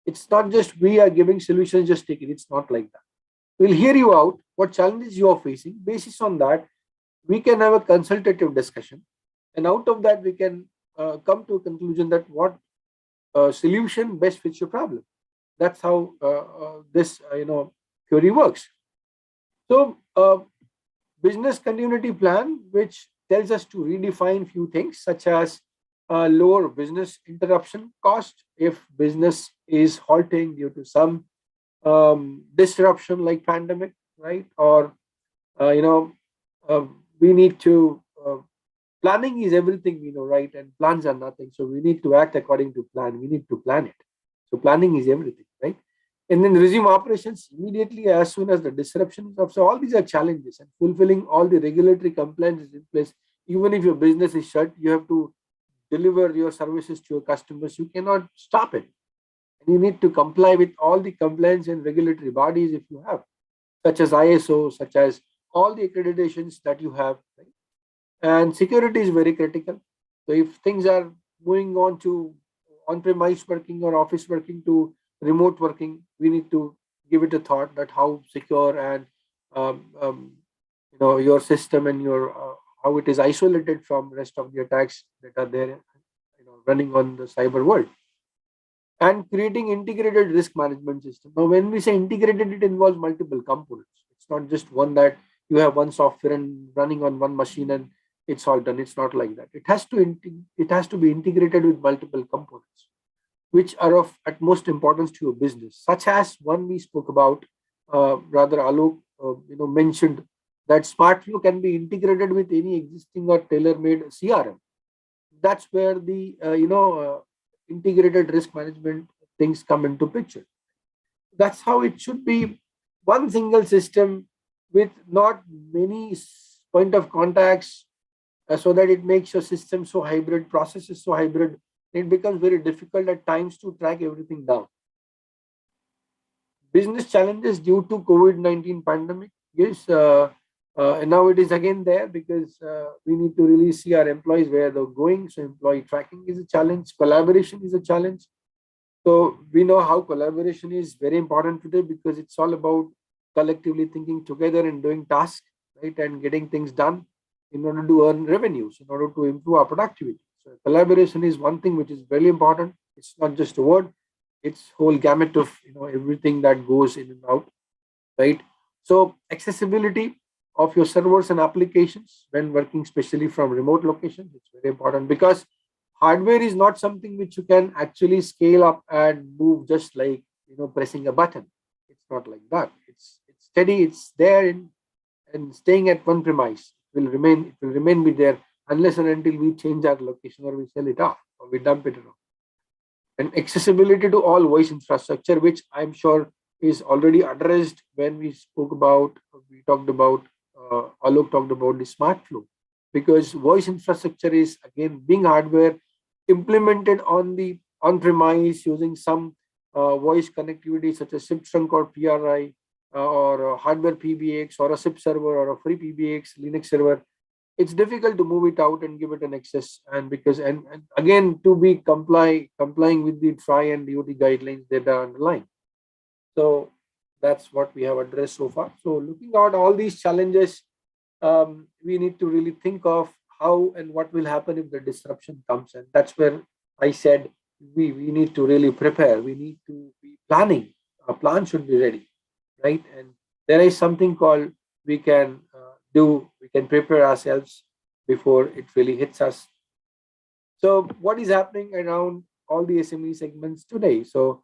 It's not just we are giving solutions, just take it. It's not like that. We'll hear you out what challenges you are facing. Basis on that, we can have a consultative discussion, and out of that, we can come to a conclusion that what solution best fits your problem. That's how this theory works. So, business continuity plan, which tells us to redefine few things such as lower business interruption cost if business is halting due to some disruption like pandemic, right? Or you know, we need to planning is everything, we know, right? And plans are nothing. So we need to act according to plan. We need to plan it. So planning is everything, right? And then resume operations immediately as soon as the disruption is off. So all these are challenges, and fulfilling all the regulatory compliance is in place. Even if your business is shut, you have to deliver your services to your customers. You cannot stop it. And you need to comply with all the compliance and regulatory bodies if you have, such as ISO, such as all the accreditations that you have, right? And security is very critical. So if things are moving on to on-premise working or office working to remote working, we need to give it a thought that how secure and your system and your how it is isolated from rest of the attacks that are there, running on the cyber world. And creating integrated risk management system. Now, when we say integrated, it involves multiple components. It's not just one that you have one software and running on one machine and it's all done. It's not like that. It has to be integrated with multiple components, which are of utmost importance to your business. Such as one we spoke about, rather Alok, mentioned that SmartFlow can be integrated with any existing or tailor-made CRM. That's where the integrated risk management things come into picture. That's how it should be, one single system with not many point of contacts, so that it makes your system so hybrid, processes so hybrid, it becomes very difficult at times to track everything down. Business challenges due to COVID-19 pandemic. Yes, and now it is again there because we need to really see our employees where they're going. So employee tracking is a challenge. Collaboration is a challenge. So we know how collaboration is very important today because it's all about collectively thinking together and doing tasks, right, and getting things done in order to earn revenues, in order to improve our productivity. So collaboration is one thing which is very important. It's not just a word; it's whole gamut of everything that goes in and out, right? So accessibility of your servers and applications when working, especially from remote locations, it's very important because hardware is not something which you can actually scale up and move just like pressing a button. It's not like that. It's steady. It's there and staying at one premise. It will remain be there unless and until we change our location or we sell it off or we dump it off. And accessibility to all voice infrastructure, which I'm sure is already addressed when we talked about Alok talked about the smart flow, because voice infrastructure is again being hardware implemented on the on-premise using some voice connectivity such as SIP trunk or PRI, or hardware PBX or a SIP server or a free PBX Linux server. It's difficult to move it out and give it an access, and because and again to be complying with the TRI and DoT guidelines that are underlying. So that's what we have addressed so far. So looking at all these challenges, we need to really think of how and what will happen if the disruption comes, and that's where I said we need to really prepare. We need to be planning. A plan should be ready, right? And there is something called we can do. We can prepare ourselves before it really hits us. So what is happening around all the SME segments today? So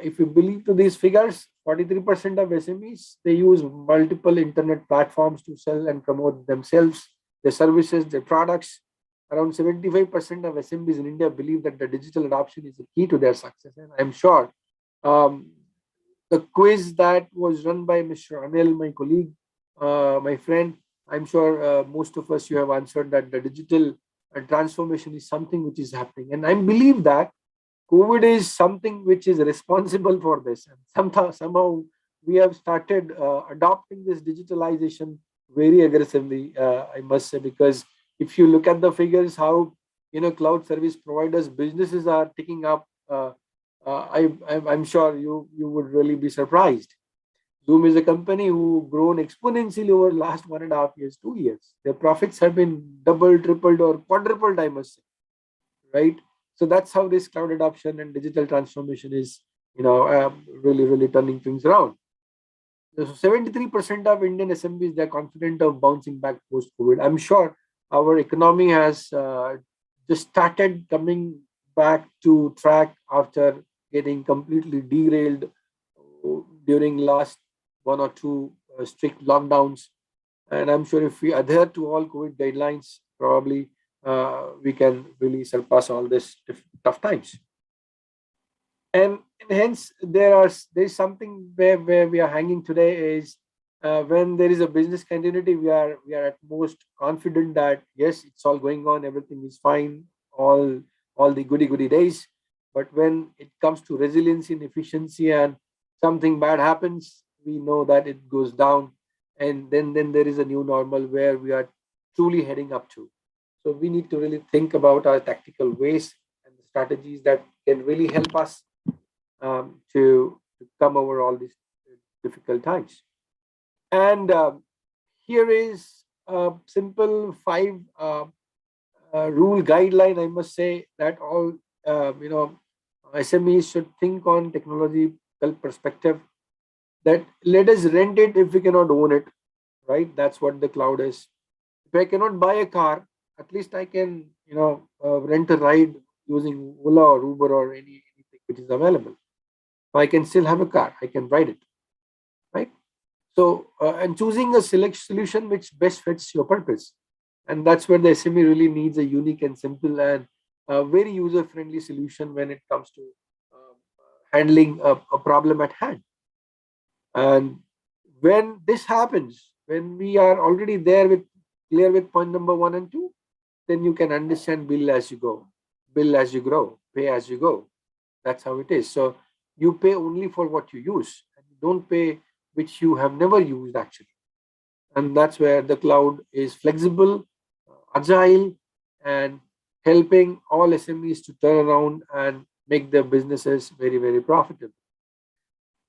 if you believe to these figures, 43% of SMEs, they use multiple internet platforms to sell and promote themselves, their services, their products. Around 75% of SMBs in India believe that the digital adoption is the key to their success. And I'm sure um, the quiz that was run by Mr. Anil, my colleague, my friend, I'm sure most of us, you have answered that the digital transformation is something which is happening. And I believe that COVID is something which is responsible for this. And somehow we have started adopting this digitalization very aggressively, I must say, because if you look at the figures, how cloud service providers, businesses are taking up, I'm sure you would really be surprised. Zoom is a company who grown exponentially over the last 1.5 years, 2 years. Their profits have been doubled, tripled, or quadrupled, I must say, right? So that's how this cloud adoption and digital transformation is, really turning things around. So 73% of Indian SMBs, they're confident of bouncing back post-COVID. I'm sure our economy has just started coming back to track after getting completely derailed during last 1 or 2 strict lockdowns. And I'm sure if we adhere to all COVID guidelines, probably we can really surpass all this tough times. And hence there's something where we are hanging today is when there is a business continuity, we are at most confident that yes, it's all going on, everything is fine, all the goody days. But when it comes to resiliency and efficiency and something bad happens, we know that it goes down, and then there is a new normal where we are truly heading up to. So we need to really think about our tactical ways and the strategies that can really help us to come over all these difficult times. And here is a simple 5 rule guideline, I must say, that all SMEs should think on technological perspective, that let us rent it if we cannot own it, right? That's what the cloud is. If I cannot buy a car, at least I can rent a ride using Ola or Uber or anything which is available. I can still have a car, I can ride it, right? So and choosing a select solution which best fits your purpose, and that's where the SME really needs a unique and simple and very user-friendly solution when it comes to handling a problem at hand. And when this happens, when we are already there with clear with point number 1 and 2, then you can understand bill as you go, bill as you grow, pay as you go. That's how it is. So you pay only for what you use, and you don't pay which you have never used actually. And that's where the cloud is flexible, agile, and helping all SMEs to turn around and make their businesses very profitable.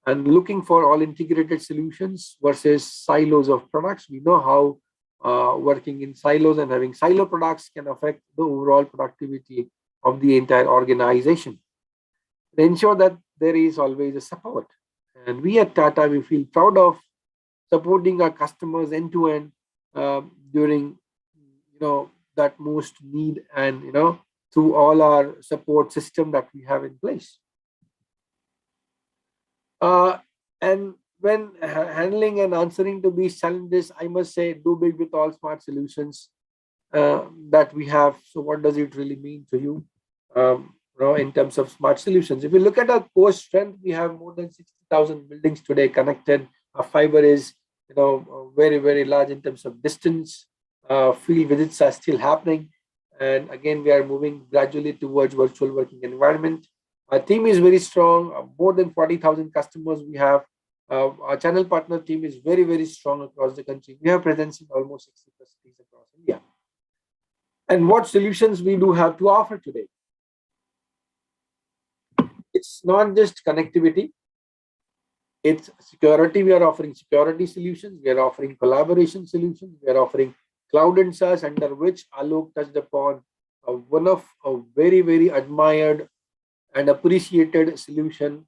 And looking for all integrated solutions versus silos of products. We know how working in silos and having silo products can affect the overall productivity of the entire organization. Ensure that there is always a support. And we at Tata, we feel proud of supporting our customers end to end during that most need, and through all our support system that we have in place. And when handling and answering to these challenges, I must say, do big with all smart solutions that we have. So what does it really mean to you? In terms of smart solutions, if you look at our core strength, we have more than 60,000 buildings today connected. Our fiber is very large in terms of distance. Field visits are still happening, and again we are moving gradually towards virtual working environment. Our team is very strong. More than 40,000 customers we have. Our channel partner team is very strong across the country. We have presence in almost 60 cities across India. And what solutions we do have to offer today? It's not just connectivity, it's security. We are offering security solutions, we are offering collaboration solutions, we are offering cloud and SaaS, under which Alok touched upon one of a very admired and appreciated solution,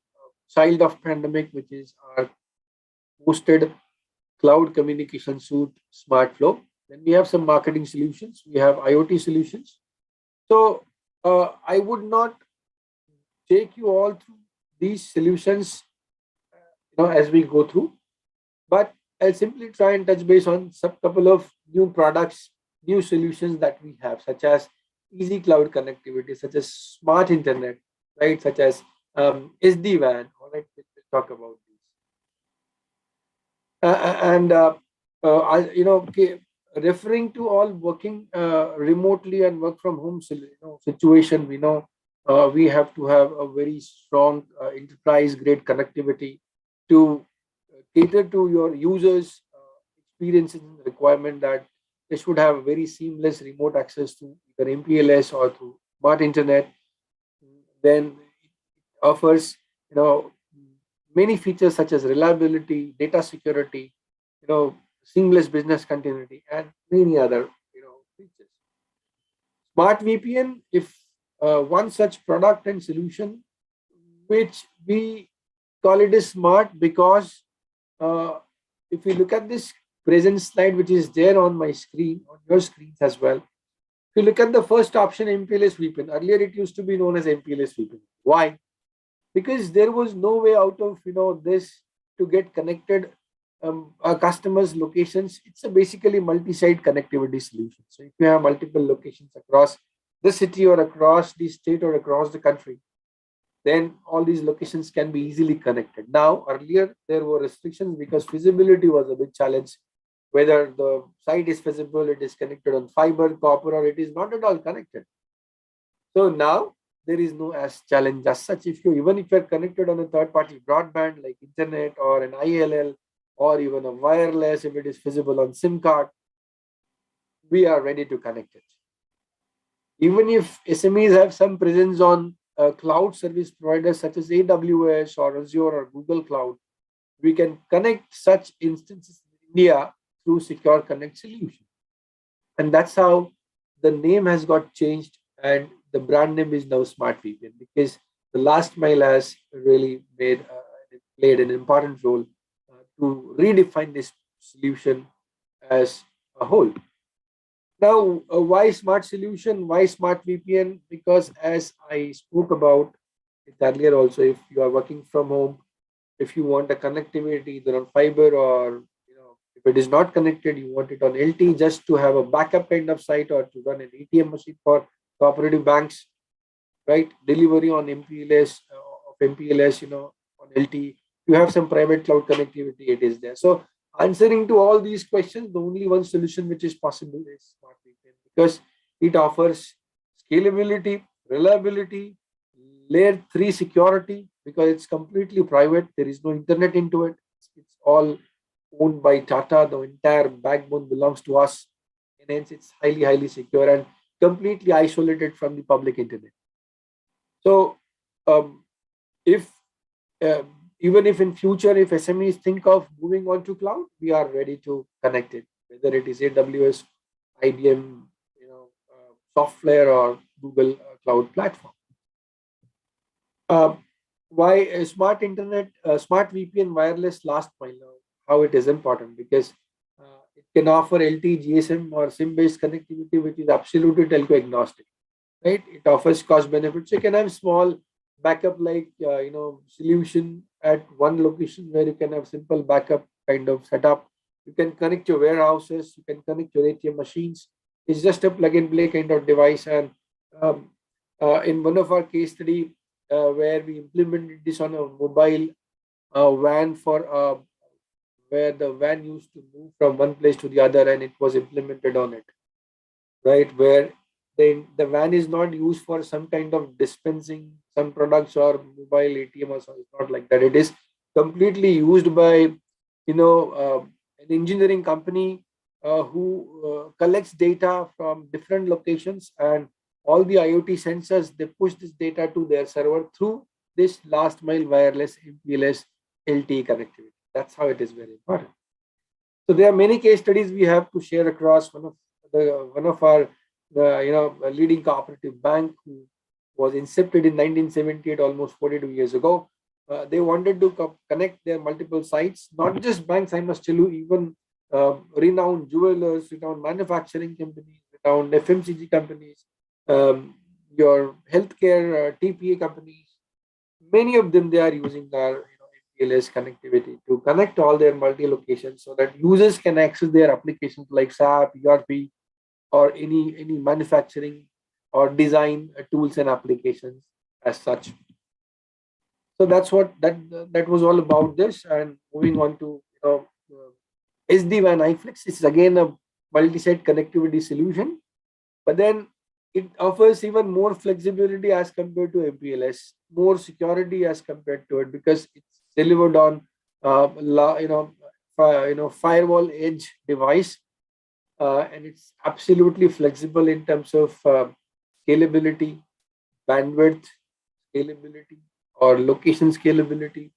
child of pandemic, which is our hosted cloud communication suite, SmartFlow. Then we have some marketing solutions, we have IoT solutions. So I would not take you all through these solutions as we go through, but I'll simply try and touch base on some couple of new products, new solutions that we have, such as easy cloud connectivity, such as smart internet, right? Such as SD-WAN. All right, we'll talk about these. Referring to all working remotely and work from home situation, we know we have to have a very strong enterprise-grade connectivity to cater to your users' experiences and requirement that they should have very seamless remote access to either MPLS or through smart internet. Then it offers many features such as reliability, data security, seamless business continuity, and many other features. Smart VPN, if one such product and solution, which we call it is smart because if you look at this present slide, which is there on my screen, on your screens as well, if you look at the first option, MPLS VPN, earlier it used to be known as MPLS VPN. Why? because there was no way out of this to get connected our customers' locations. It's a basically multi-site connectivity solution. So if you have multiple locations across the city or across the state or across the country, then all these locations can be easily connected. Now, earlier there were restrictions because feasibility was a big challenge. Whether the site is feasible, it is connected on fiber, copper, or it is not at all connected. So now there is no as challenge as such. If you even if you're connected on a third-party broadband like internet or an ILL or even a wireless, if it is feasible on SIM card, we are ready to connect it. Even if SMEs have some presence on cloud service providers such as AWS or Azure or Google Cloud, we can connect such instances in India through Secure Connect solution. And that's how the name has got changed and the brand name is now Smart VPN, because the last mile has really played an important role to redefine this solution as a whole. Now, why smart solution? Why smart VPN? Because as I spoke about it earlier, also, if you are working from home, if you want a connectivity either on fiber or if it is not connected, you want it on LT just to have a backup kind of site or to run an ATM machine for cooperative banks, right? Delivery on MPLS of MPLS, on LT. You have some private cloud connectivity, it is there. So answering to all these questions, the only one solution which is possible is smart VPN, because it offers scalability, reliability, layer 3 security, because it's completely private. There is no internet into it. It's all owned by Tata. The entire backbone belongs to us, and hence it's highly, highly secure and completely isolated from the public internet. So, if uh, even if in future, if SMEs think of moving on to cloud, we are ready to connect it, whether it is AWS, IBM, software or Google Cloud platform. Uh, why a smart internet, smart VPN wireless last mile? How it is important, because it can offer LTE, GSM, or SIM-based connectivity, which is absolutely telco agnostic, right? It offers cost benefits. You can have small backup like solution at one location where you can have simple backup kind of setup. You can connect your warehouses. You can connect your ATM machines. It's just a plug and play kind of device. And um, in one of our case study where we implemented this on a mobile van for where the van used to move from one place to the other, and it was implemented on it, right? Where the van is not used for some kind of dispensing some products or mobile ATM or something. It's not like that. It is completely used by an engineering company who collects data from different locations, and all the IoT sensors, they push this data to their server through this last mile wireless MPLS LTE connectivity. That's how it is very important. So there are many case studies we have to share across. One of our a leading cooperative bank who was incepted in 1978, almost 42 years ago. They wanted to connect their multiple sites, not just banks, I must tell you, even renowned jewelers, renowned manufacturing companies, renowned FMCG companies, your healthcare TPA companies. Many of them, they are using our MPLS connectivity to connect all their multi locations so that users can access their applications like SAP, ERP, or any manufacturing or design tools and applications as such. So that's what that was all about this. And moving on to SD-WAN iFlex, this is again a multi-site connectivity solution, but then it offers even more flexibility as compared to MPLS, more security as compared to it, because it's delivered on firewall edge device, and it's absolutely flexible in terms of scalability, bandwidth scalability, or location scalability,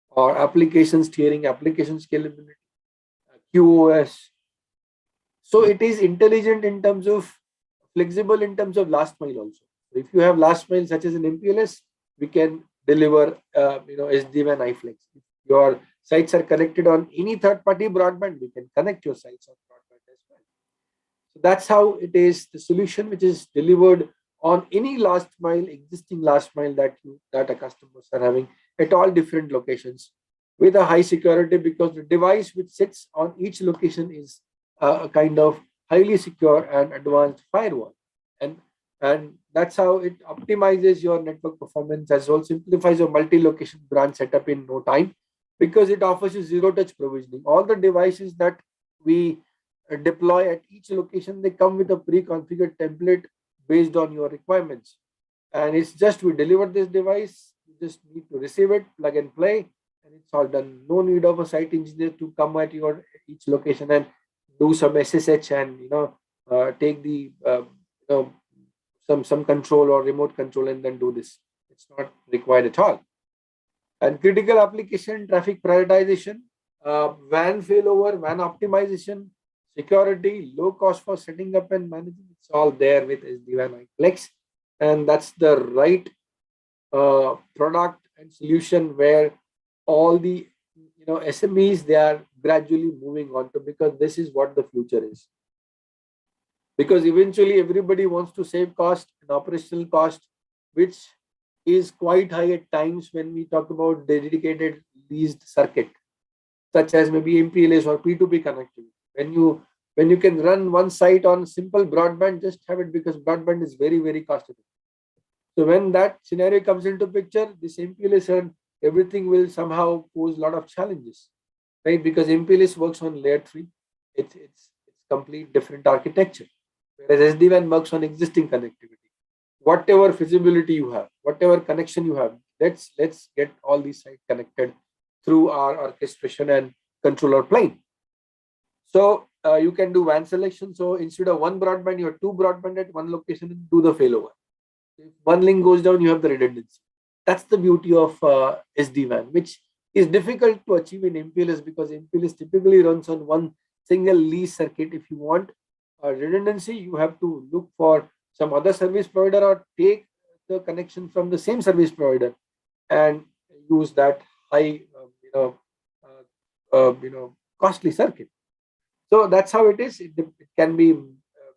or application steering, application scalability, QoS. So it is intelligent in terms of flexible in terms of last mile also. So if you have last mile such as an MPLS, we can deliver SD-WAN iFlex. If your sites are connected on any third-party broadband, we can connect your sites on broadband as well. So that's how it is. The solution which is delivered on any last mile, existing last mile that a customers are having at all different locations with a high security, because the device which sits on each location is a kind of highly secure and advanced firewall. And that's how it optimizes your network performance, as well simplifies your multi-location branch setup in no time, because it offers you zero touch provisioning. All the devices that we deploy at each location, they come with a pre-configured template based on your requirements. And it's just we deliver this device, you just need to receive it, plug and play, and it's all done. No need of a site engineer to come at your each location and do some SSH and take the some control or remote control and then do this. It's not required at all. And critical application traffic prioritization, WAN failover, WAN optimization, security, low cost for setting up and managing. It's all there with SD-WAN Helix, and that's the right product and solution where all the SMEs, they are gradually moving on to, because this is what the future is. Because eventually everybody wants to save cost and operational cost, which is quite high at times when we talk about dedicated leased circuit, such as maybe MPLS or P2P connectivity. When you can run one site on simple broadband, just have it, because broadband is very, very cost effective. So when that scenario comes into picture, this MPLS and everything will somehow pose a lot of challenges, right? Because MPLS works on layer 3. It's complete different architecture, whereas SD-WAN works on existing connectivity. Whatever feasibility you have, whatever connection you have, let's get all these sites connected through our orchestration and controller plane. So you can do WAN selection. So instead of one broadband, you have two broadband at one location and do the failover. If one link goes down, you have the redundancy. That's the beauty of SD-WAN, which is difficult to achieve in MPLS, because MPLS typically runs on one single lease circuit. If you want redundancy, you have to look for some other service provider or take the connection from the same service provider and use that high, costly circuit. So that's how it is. It can be a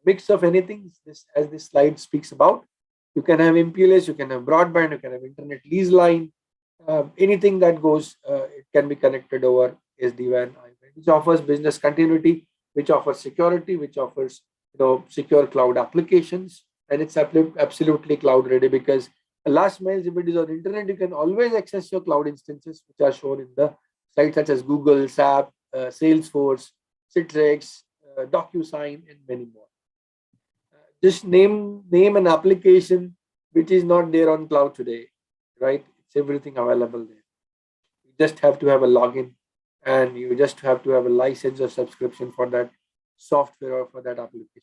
mix of anything. As this slide speaks about, you can have MPLS, you can have broadband, you can have internet lease line, anything that goes. It can be connected over SD-WAN, which offers business continuity, which offers security, which offers secure cloud applications, and it's absolutely cloud ready, because last mile, if it is on internet, you can always access your cloud instances, which are shown in the sites such as Google, SAP, Salesforce, Citrix, DocuSign, and many more. Just name an application which is not there on cloud today, right? It's everything available there. You just have to have a login, and you just have to have a license or subscription for that software or for that application.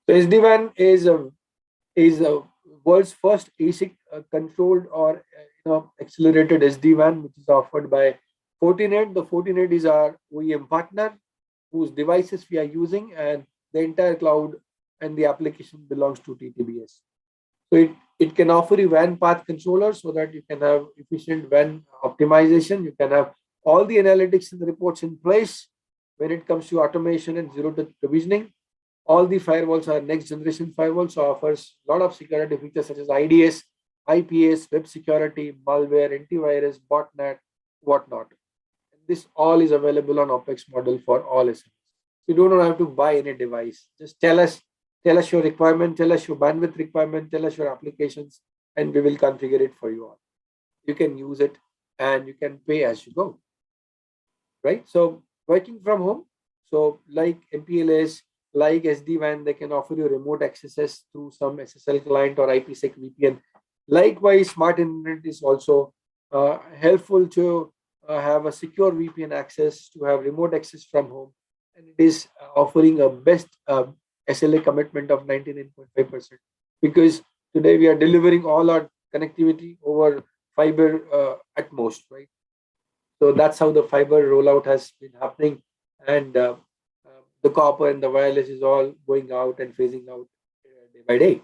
So SD-WAN is a world's first ASIC controlled or accelerated SD-WAN, which is offered by Fortinet. The Fortinet is our OEM partner, whose devices we are using, and the entire cloud and the application belongs to TTBS. So it can offer you WAN path controller, so that you can have efficient WAN optimization. You can have all the analytics and the reports in place when it comes to automation and zero touch provisioning. All the firewalls are next generation firewalls, so offers a lot of security features such as IDS, IPS, web security, malware, antivirus, botnet, whatnot. And this all is available on OpEx model for all SMEs. You don't have to buy any device. Just tell us your requirement, tell us your bandwidth requirement, tell us your applications, and we will configure it for you all. You can use it and you can pay as you go, right? So working from home, so like MPLS, like SD-WAN, they can offer you remote accesses through some SSL client or IPsec VPN. Likewise, smart internet is also helpful to have a secure VPN access, to have remote access from home, and it is offering a best SLA commitment of 99.5%, because today we are delivering all our connectivity over fiber at most, right? So that's how the fiber rollout has been happening, and the copper and the wireless is all going out and phasing out day by day.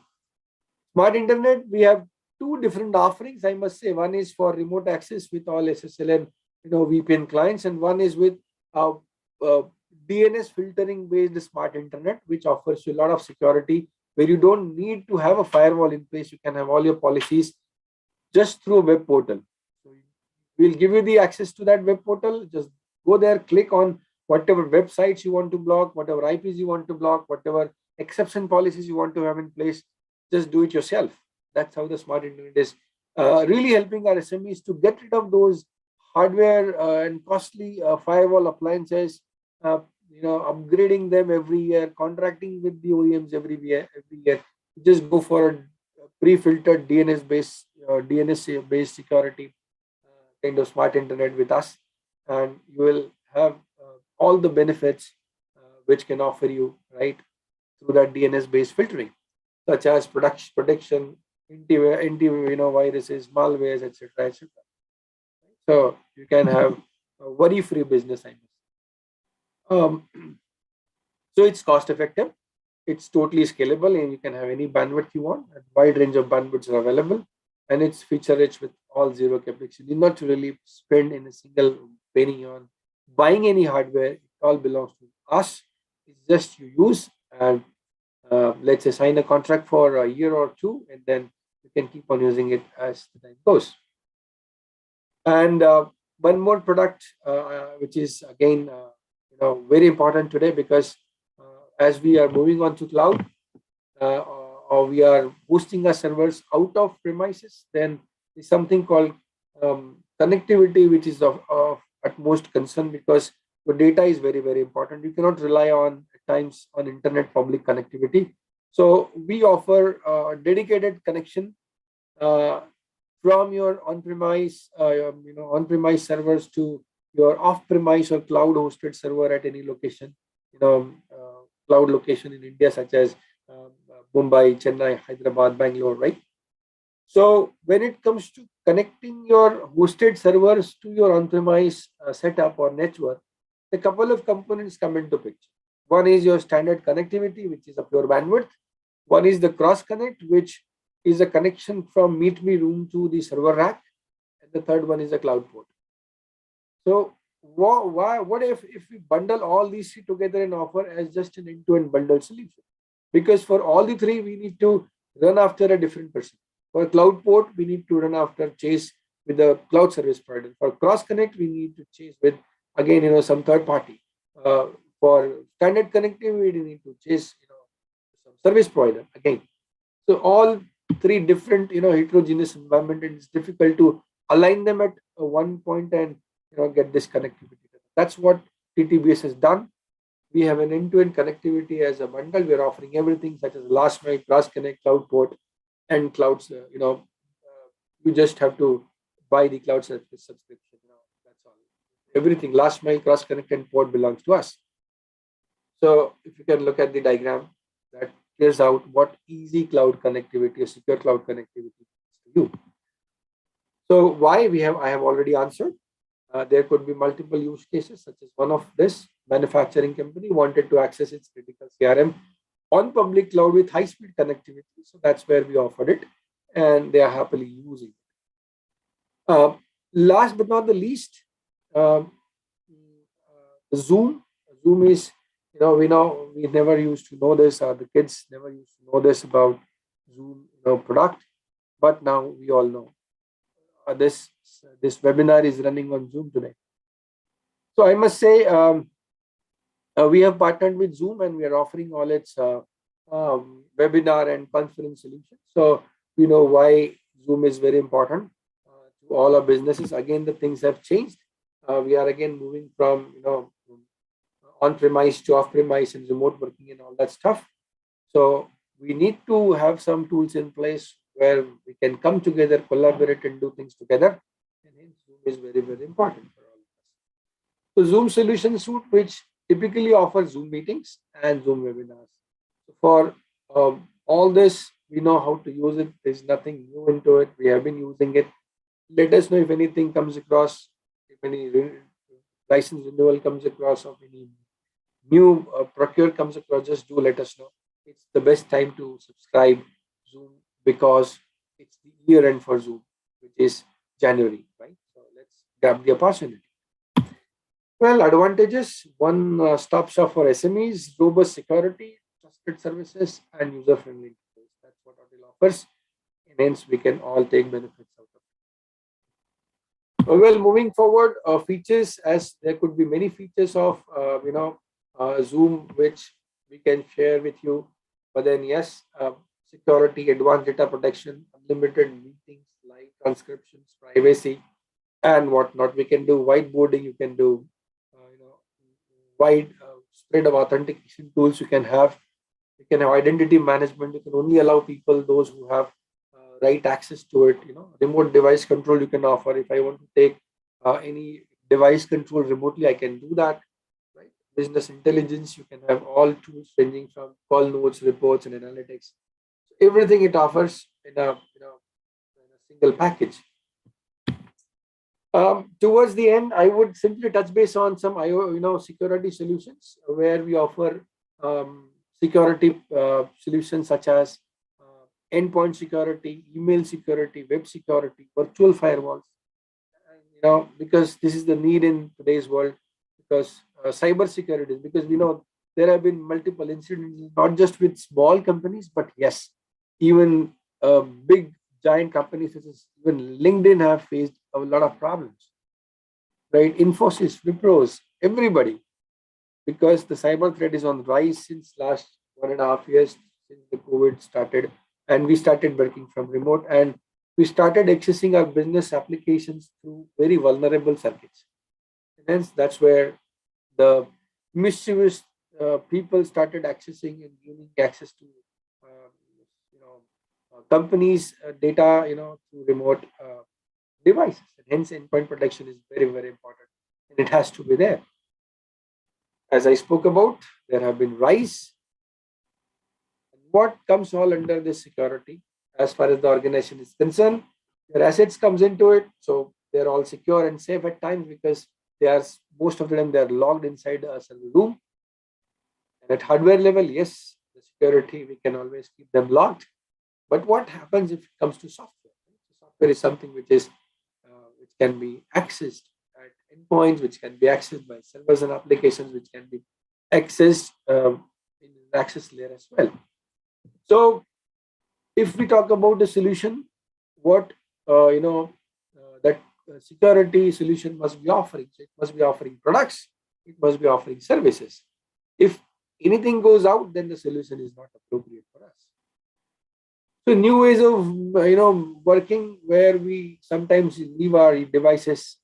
Smart internet, we have two different offerings, I must say. One is for remote access with all SSL and VPN clients, and one is with DNS filtering based smart internet, which offers you a lot of security where you don't need to have a firewall in place. You can have all your policies just through a web portal. So we'll give you the access to that web portal. Just go there, click on whatever websites you want to block, whatever IPs you want to block, whatever exception policies you want to have in place. Just do it yourself. That's how the smart internet is really helping our SMEs to get rid of those hardware and costly firewall appliances. Upgrading them every year, contracting with the OEMs every year. Just go for a pre-filtered DNS-based security kind of smart internet with us, and you will have all the benefits which can offer you right through that DNS-based filtering, such as protection, viruses, malwares, etc., etc. So you can have a worry-free business. Um, so it's cost-effective. It's totally scalable, and you can have any bandwidth you want. A wide range of bandwidths are available, and it's feature-rich with all zero capex. You need not really spend in a single penny on buying any hardware. It all belongs to us. It's just you use and let's say sign a contract for a year or two, and then you can keep on using it as the time goes. And one more product, which is again very important today, because as we are moving on to cloud, or we are boosting our servers out of premises, then there's something called connectivity, which is of utmost concern, because your data is very, very important. You cannot rely on at times on internet public connectivity. So we offer dedicated connection from your on-premise, on-premise servers to your off-premise or cloud-hosted server at any location, cloud location in India, such as Mumbai, Chennai, Hyderabad, Bangalore, right? So when it comes to connecting your hosted servers to your on-premise setup or network, a couple of components come into picture. One is your standard connectivity, which is a pure bandwidth. One is the cross connect, which is a connection from meet me room to the server rack. And the third one is a cloud port. So what if we bundle all these three together and offer as just an end-to-end bundled solution? Because for all the three, we need to run after a different person. For cloud port, we need to run after chase with the cloud service provider. For cross connect, we need to chase with, again, some third party. For standard connectivity, we need to chase, some service provider again. So all three different, heterogeneous environment, and it's difficult to align them at one point and get this connectivity. That's what TTBS has done. We have an end-to-end connectivity as a bundle. We are offering everything such as last mile, cross connect, cloud port, and clouds. You just have to buy the cloud subscription. That's all. Everything last mile, cross connect, and port belongs to us. So if you can look at the diagram, that clears out what easy cloud connectivity or secure cloud connectivity is to you. So why I have already answered. There could be multiple use cases, such as one of this manufacturing company wanted to access its critical CRM on public cloud with high-speed connectivity. So that's where we offered it, and they are happily using it. Last but not the least, Zoom. Zoom is, we never used to know this, or the kids never used to know this about Zoom, product, but now we all know. This webinar is running on Zoom today. So I must say, we have partnered with Zoom, and we are offering all its webinar and conference solutions. So we know why Zoom is very important to all our businesses. Again, the things have changed. We are again moving from on-premise to off-premise and remote working and all that stuff. So we need to have some tools in place where we can come together, collaborate, and do things together. And hence, Zoom is very, very important for all of us. So Zoom Solution Suite, which typically offers Zoom meetings and Zoom webinars. So for all this, we know how to use it. There's nothing new into it. We have been using it. Let us know if anything comes across, if any license renewal comes across, or any new procure comes across, just do let us know. It's the best time to subscribe Zoom, because it's the year end for Zoom, which is January, right? So let's grab the opportunity. Well, advantages: one stop shop for SMEs, robust security, trusted services and user-friendly interface. That's what Autel offers, and hence we can all take benefits out of it. Well, moving forward, features, as there could be many features of Zoom which we can share with you. But then yes, security, advanced data protection, unlimited meetings, live transcriptions, privacy, and whatnot. We can do whiteboarding. You can do wide spread of authentication tools. You can have identity management. You can only allow people, those who have right access to it. Remote device control you can offer. If I want to take any device control remotely, I can do that. Right? Business intelligence, you can have all tools ranging from call notes, reports, and analytics. Everything it offers in a single package. Towards the end, I would simply touch base on some security solutions where we offer security solutions such as endpoint security, email security, web security, virtual firewalls. Because this is the need in today's world, because cyber security, because we know there have been multiple incidents, not just with small companies, but yes, even big giant companies such as even LinkedIn have faced a lot of problems, right? Infosys, Wipros, everybody, because the cyber threat is on the rise since last 1.5 years, since the COVID started, and we started working from remote, and we started accessing our business applications through very vulnerable circuits. And hence, that's where the mischievous people started accessing and gaining access to companies' data, through remote devices. And hence, endpoint protection is very, very important, and it has to be there. As I spoke about, there have been rise. What comes all under this security, as far as the organization is concerned? Their assets comes into it, so they're all secure and safe at times because most of them they are logged inside a server room. And at hardware level, yes, the security we can always keep them locked. But what happens if it comes to software? Software is something which can be accessed at endpoints, which can be accessed by servers and applications, which can be accessed in the access layer as well. So, if we talk about the solution, what that security solution must be offering. So it must be offering products. It must be offering services. If anything goes out, then the solution is not appropriate for us. So new ways of working, where we sometimes leave our devices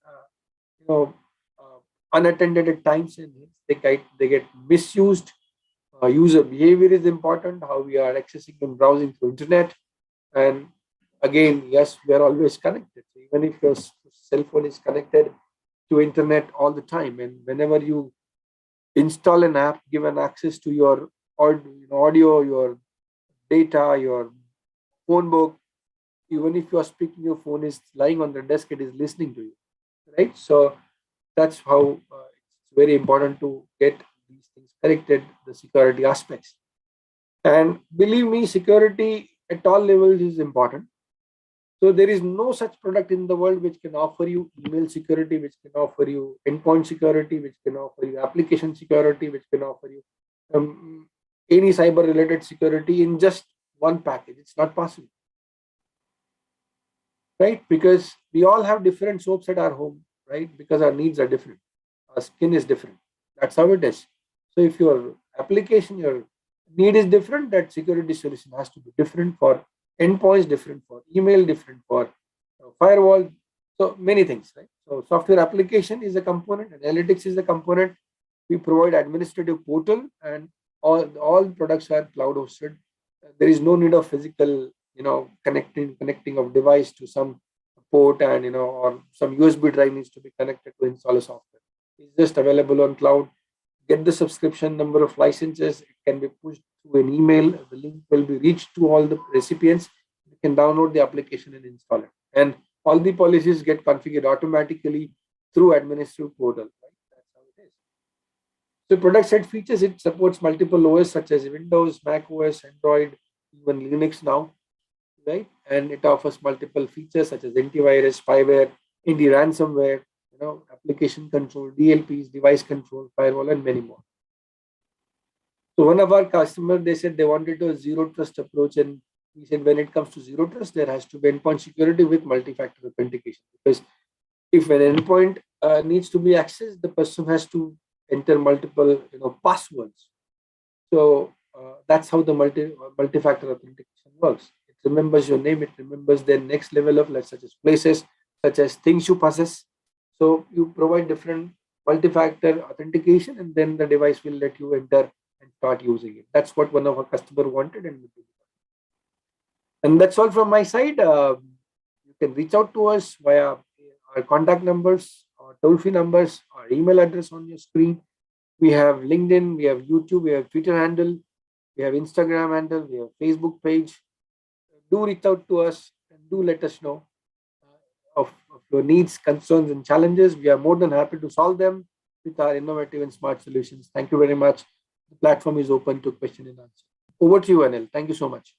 unattended at times, and they get misused. User behavior is important. How we are accessing and browsing through internet, and again, yes, we are always connected. So even if your cell phone is connected to internet all the time, and whenever you install an app, given access to your audio, your data, your phone book, even if you are speaking, your phone is lying on the desk, it is listening to you, right? So that's how it's very important to get these things corrected, the security aspects. And believe me, security at all levels is important. So there is no such product in the world which can offer you email security, which can offer you endpoint security, which can offer you application security, which can offer you any cyber related security in just one package. It's not possible, right? Because we all have different soaps at our home, right? Because our needs are different. Our skin is different. That's how it is. So if your application, your need is different, that security solution has to be different for endpoints, different for email, different for firewall. So many things, right? So software application is a component, analytics is a component. We provide administrative portal, and all products are cloud hosted. There is no need of physical, connecting of device to some port, and or some USB drive needs to be connected to install a software. It's just available on cloud. Get the subscription number of licenses. It can be pushed through an email. The link will be reached to all the recipients. You can download the application and install it. And all the policies get configured automatically through administrative portal. Right? That's how it is. So product set features, it supports multiple OS such as Windows, Mac OS, Android, even Linux now. Right? And it offers multiple features such as antivirus, spyware, anti-ransomware, application control, DLPs, device control, firewall, and many more. So one of our customers, they said they wanted a zero trust approach, and we said when it comes to zero trust, there has to be endpoint security with multi-factor authentication. Because if an endpoint needs to be accessed, the person has to enter multiple passwords. So that's how the multi-factor authentication works. It remembers your name. It remembers the next level of, such as places, such as things you possess. So you provide different multi-factor authentication, and then the device will let you enter and start using it. That's what one of our customer wanted, and that's all from my side. You can reach out to us via our contact numbers, our toll-free numbers, our email address on your screen. We have LinkedIn, we have YouTube, we have Twitter handle, we have Instagram handle, we have Facebook page. Do reach out to us and do let us know of your needs, concerns, and challenges. We are more than happy to solve them with our innovative and smart solutions. Thank you very much. The platform is open to question and answer. Over to you, Anil. Thank you so much.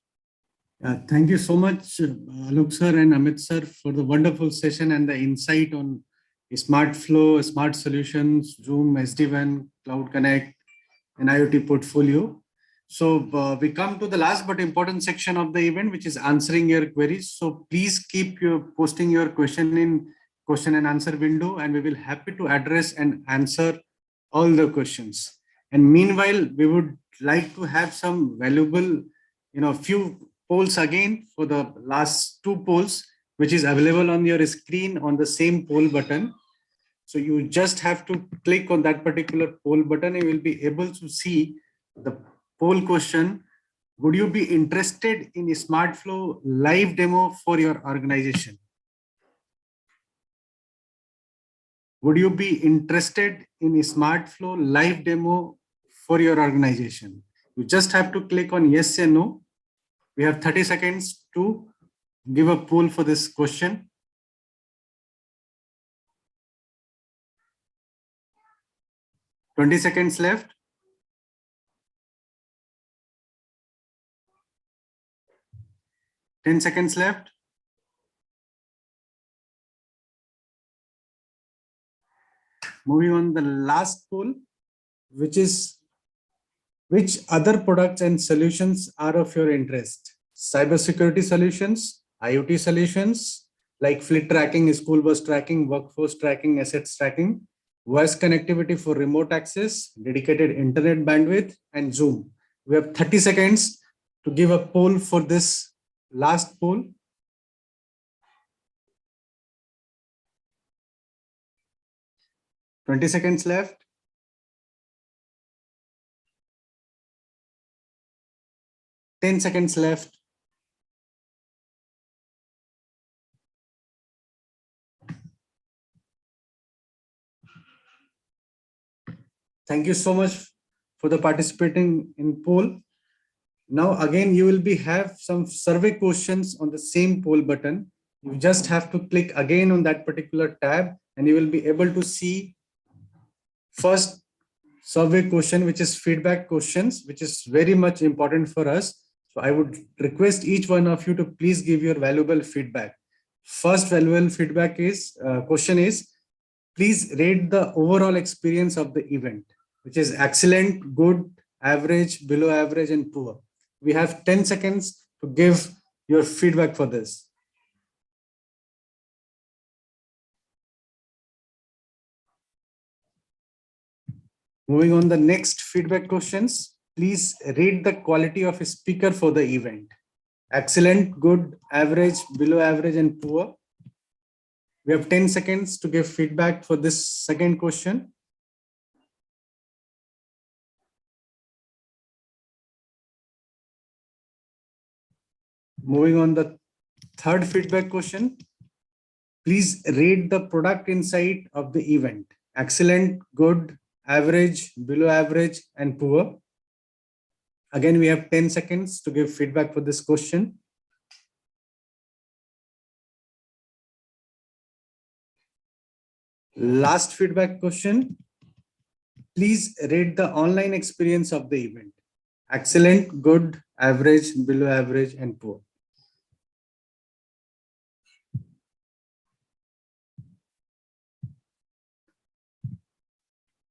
Thank you so much, Alok sir and Amit sir, for the wonderful session and the insight on smart flow, smart solutions, Zoom, SD-WAN, Cloud Connect, and IoT portfolio. So we come to the last but important section of the event, which is answering your queries. So please keep posting your question in question and answer window, and we will happy to address and answer all the questions. And meanwhile, we would like to have some valuable, few polls again for the last two polls, which is available on your screen on the same poll button. So you just have to click on that particular poll button. You will be able to see the poll question. Would you be interested in a SmartFlow live demo for your organization? Would you be interested in a SmartFlow live demo for your organization? You just have to click on yes and no. We have 30 seconds to give a poll for this question. $20 seconds left. $10 seconds left. Moving on the last poll, which is which other products and solutions are of your interest? Cybersecurity solutions, IoT solutions like fleet tracking, school bus tracking, workforce tracking, assets tracking, voice connectivity for remote access, dedicated internet bandwidth, and Zoom. We have 30 seconds to give a poll for this last poll. $20 seconds left. $10 seconds left. Thank you so much for the participating in poll. Now again, you will have some survey questions on the same poll button. You just have to click again on that particular tab, and you will be able to see first survey question, which is feedback questions, which is very much important for us. So I would request each one of you to please give your valuable feedback. First valuable feedback is question is, please rate the overall experience of the event, which is excellent, good, average, below average, and poor. We have 10 seconds to give your feedback for this. Moving on the next feedback questions, please rate the quality of a speaker for the event. Excellent, good, average, below average, and poor. We have 10 seconds to give feedback for this second question. Moving on the third feedback question, please rate the product insight of the event. Excellent, good, average, below average, and poor. Again, we have 10 seconds to give feedback for this question. Last feedback question, please rate the online experience of the event. Excellent, good, average, below average, and poor.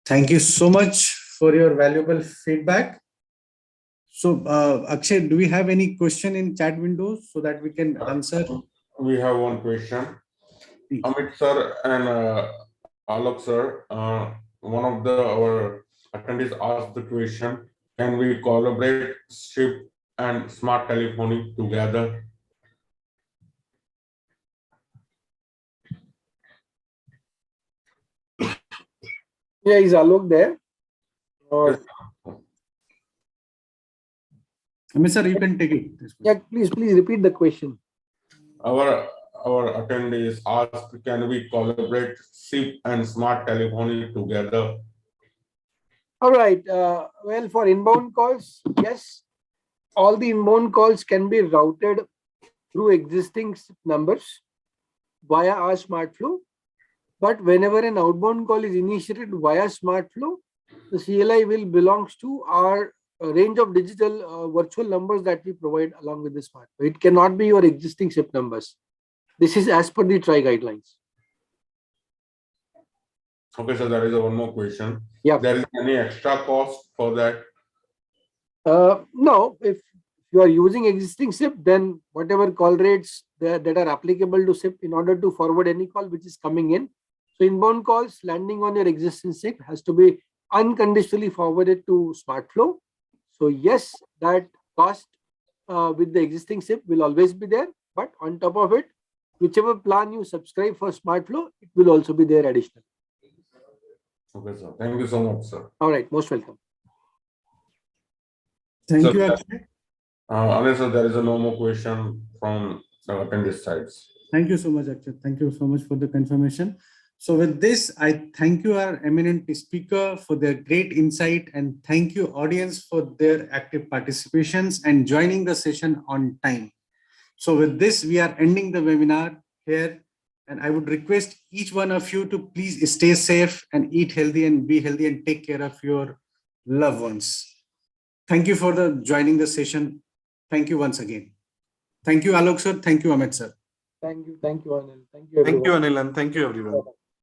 Thank you so much for your valuable feedback. So, Akshay, do we have any question in chat windows so that we can answer? We have one question. Please. Amit sir and Alok sir, one of our attendees asked the question, can we collaborate SIP and smart telephony together? Yeah, is Alok there? Or Amit sir, you can take it. This yeah, question. please repeat the question. Our attendees asked, can we collaborate SIP and smart telephony together? All right. Well, for inbound calls, yes, all the inbound calls can be routed through existing numbers via our smart flow. But whenever an outbound call is initiated via smart flow, the CLI will belongs to our range of digital virtual numbers that we provide along with the smart flow. It cannot be your existing SIP numbers. This is as per the TRI guidelines. Okay, so there is one more question. Yeah. There is any extra cost for that? No, if you are using existing SIP, then whatever call rates that are applicable to SIP in order to forward any call which is coming in. So inbound calls landing on your existing SIP has to be unconditionally forwarded to SmartFlow. So yes, that cost with the existing SIP will always be there. But on top of it, whichever plan you subscribe for SmartFlow, it will also be there additional. Okay, sir. Thank you so much, sir. All right, most welcome. Thank So, you, Akshay. Unless there is no more question from the attendee sides. Thank you so much, Akshay. Thank you so much for the confirmation. So with this, I thank you, our eminent speaker, for their great insight, and thank you, audience, for their active participations and joining the session on time. So with this, we are ending the webinar here, and I would request each one of you to please stay safe and eat healthy and be healthy and take care of your loved ones. Thank you for joining the session. Thank you once again. Thank you, Alok sir. Thank you, Amit sir. Thank you, Anil. Thank you, everyone. Thank you, Anil, and thank you, everyone.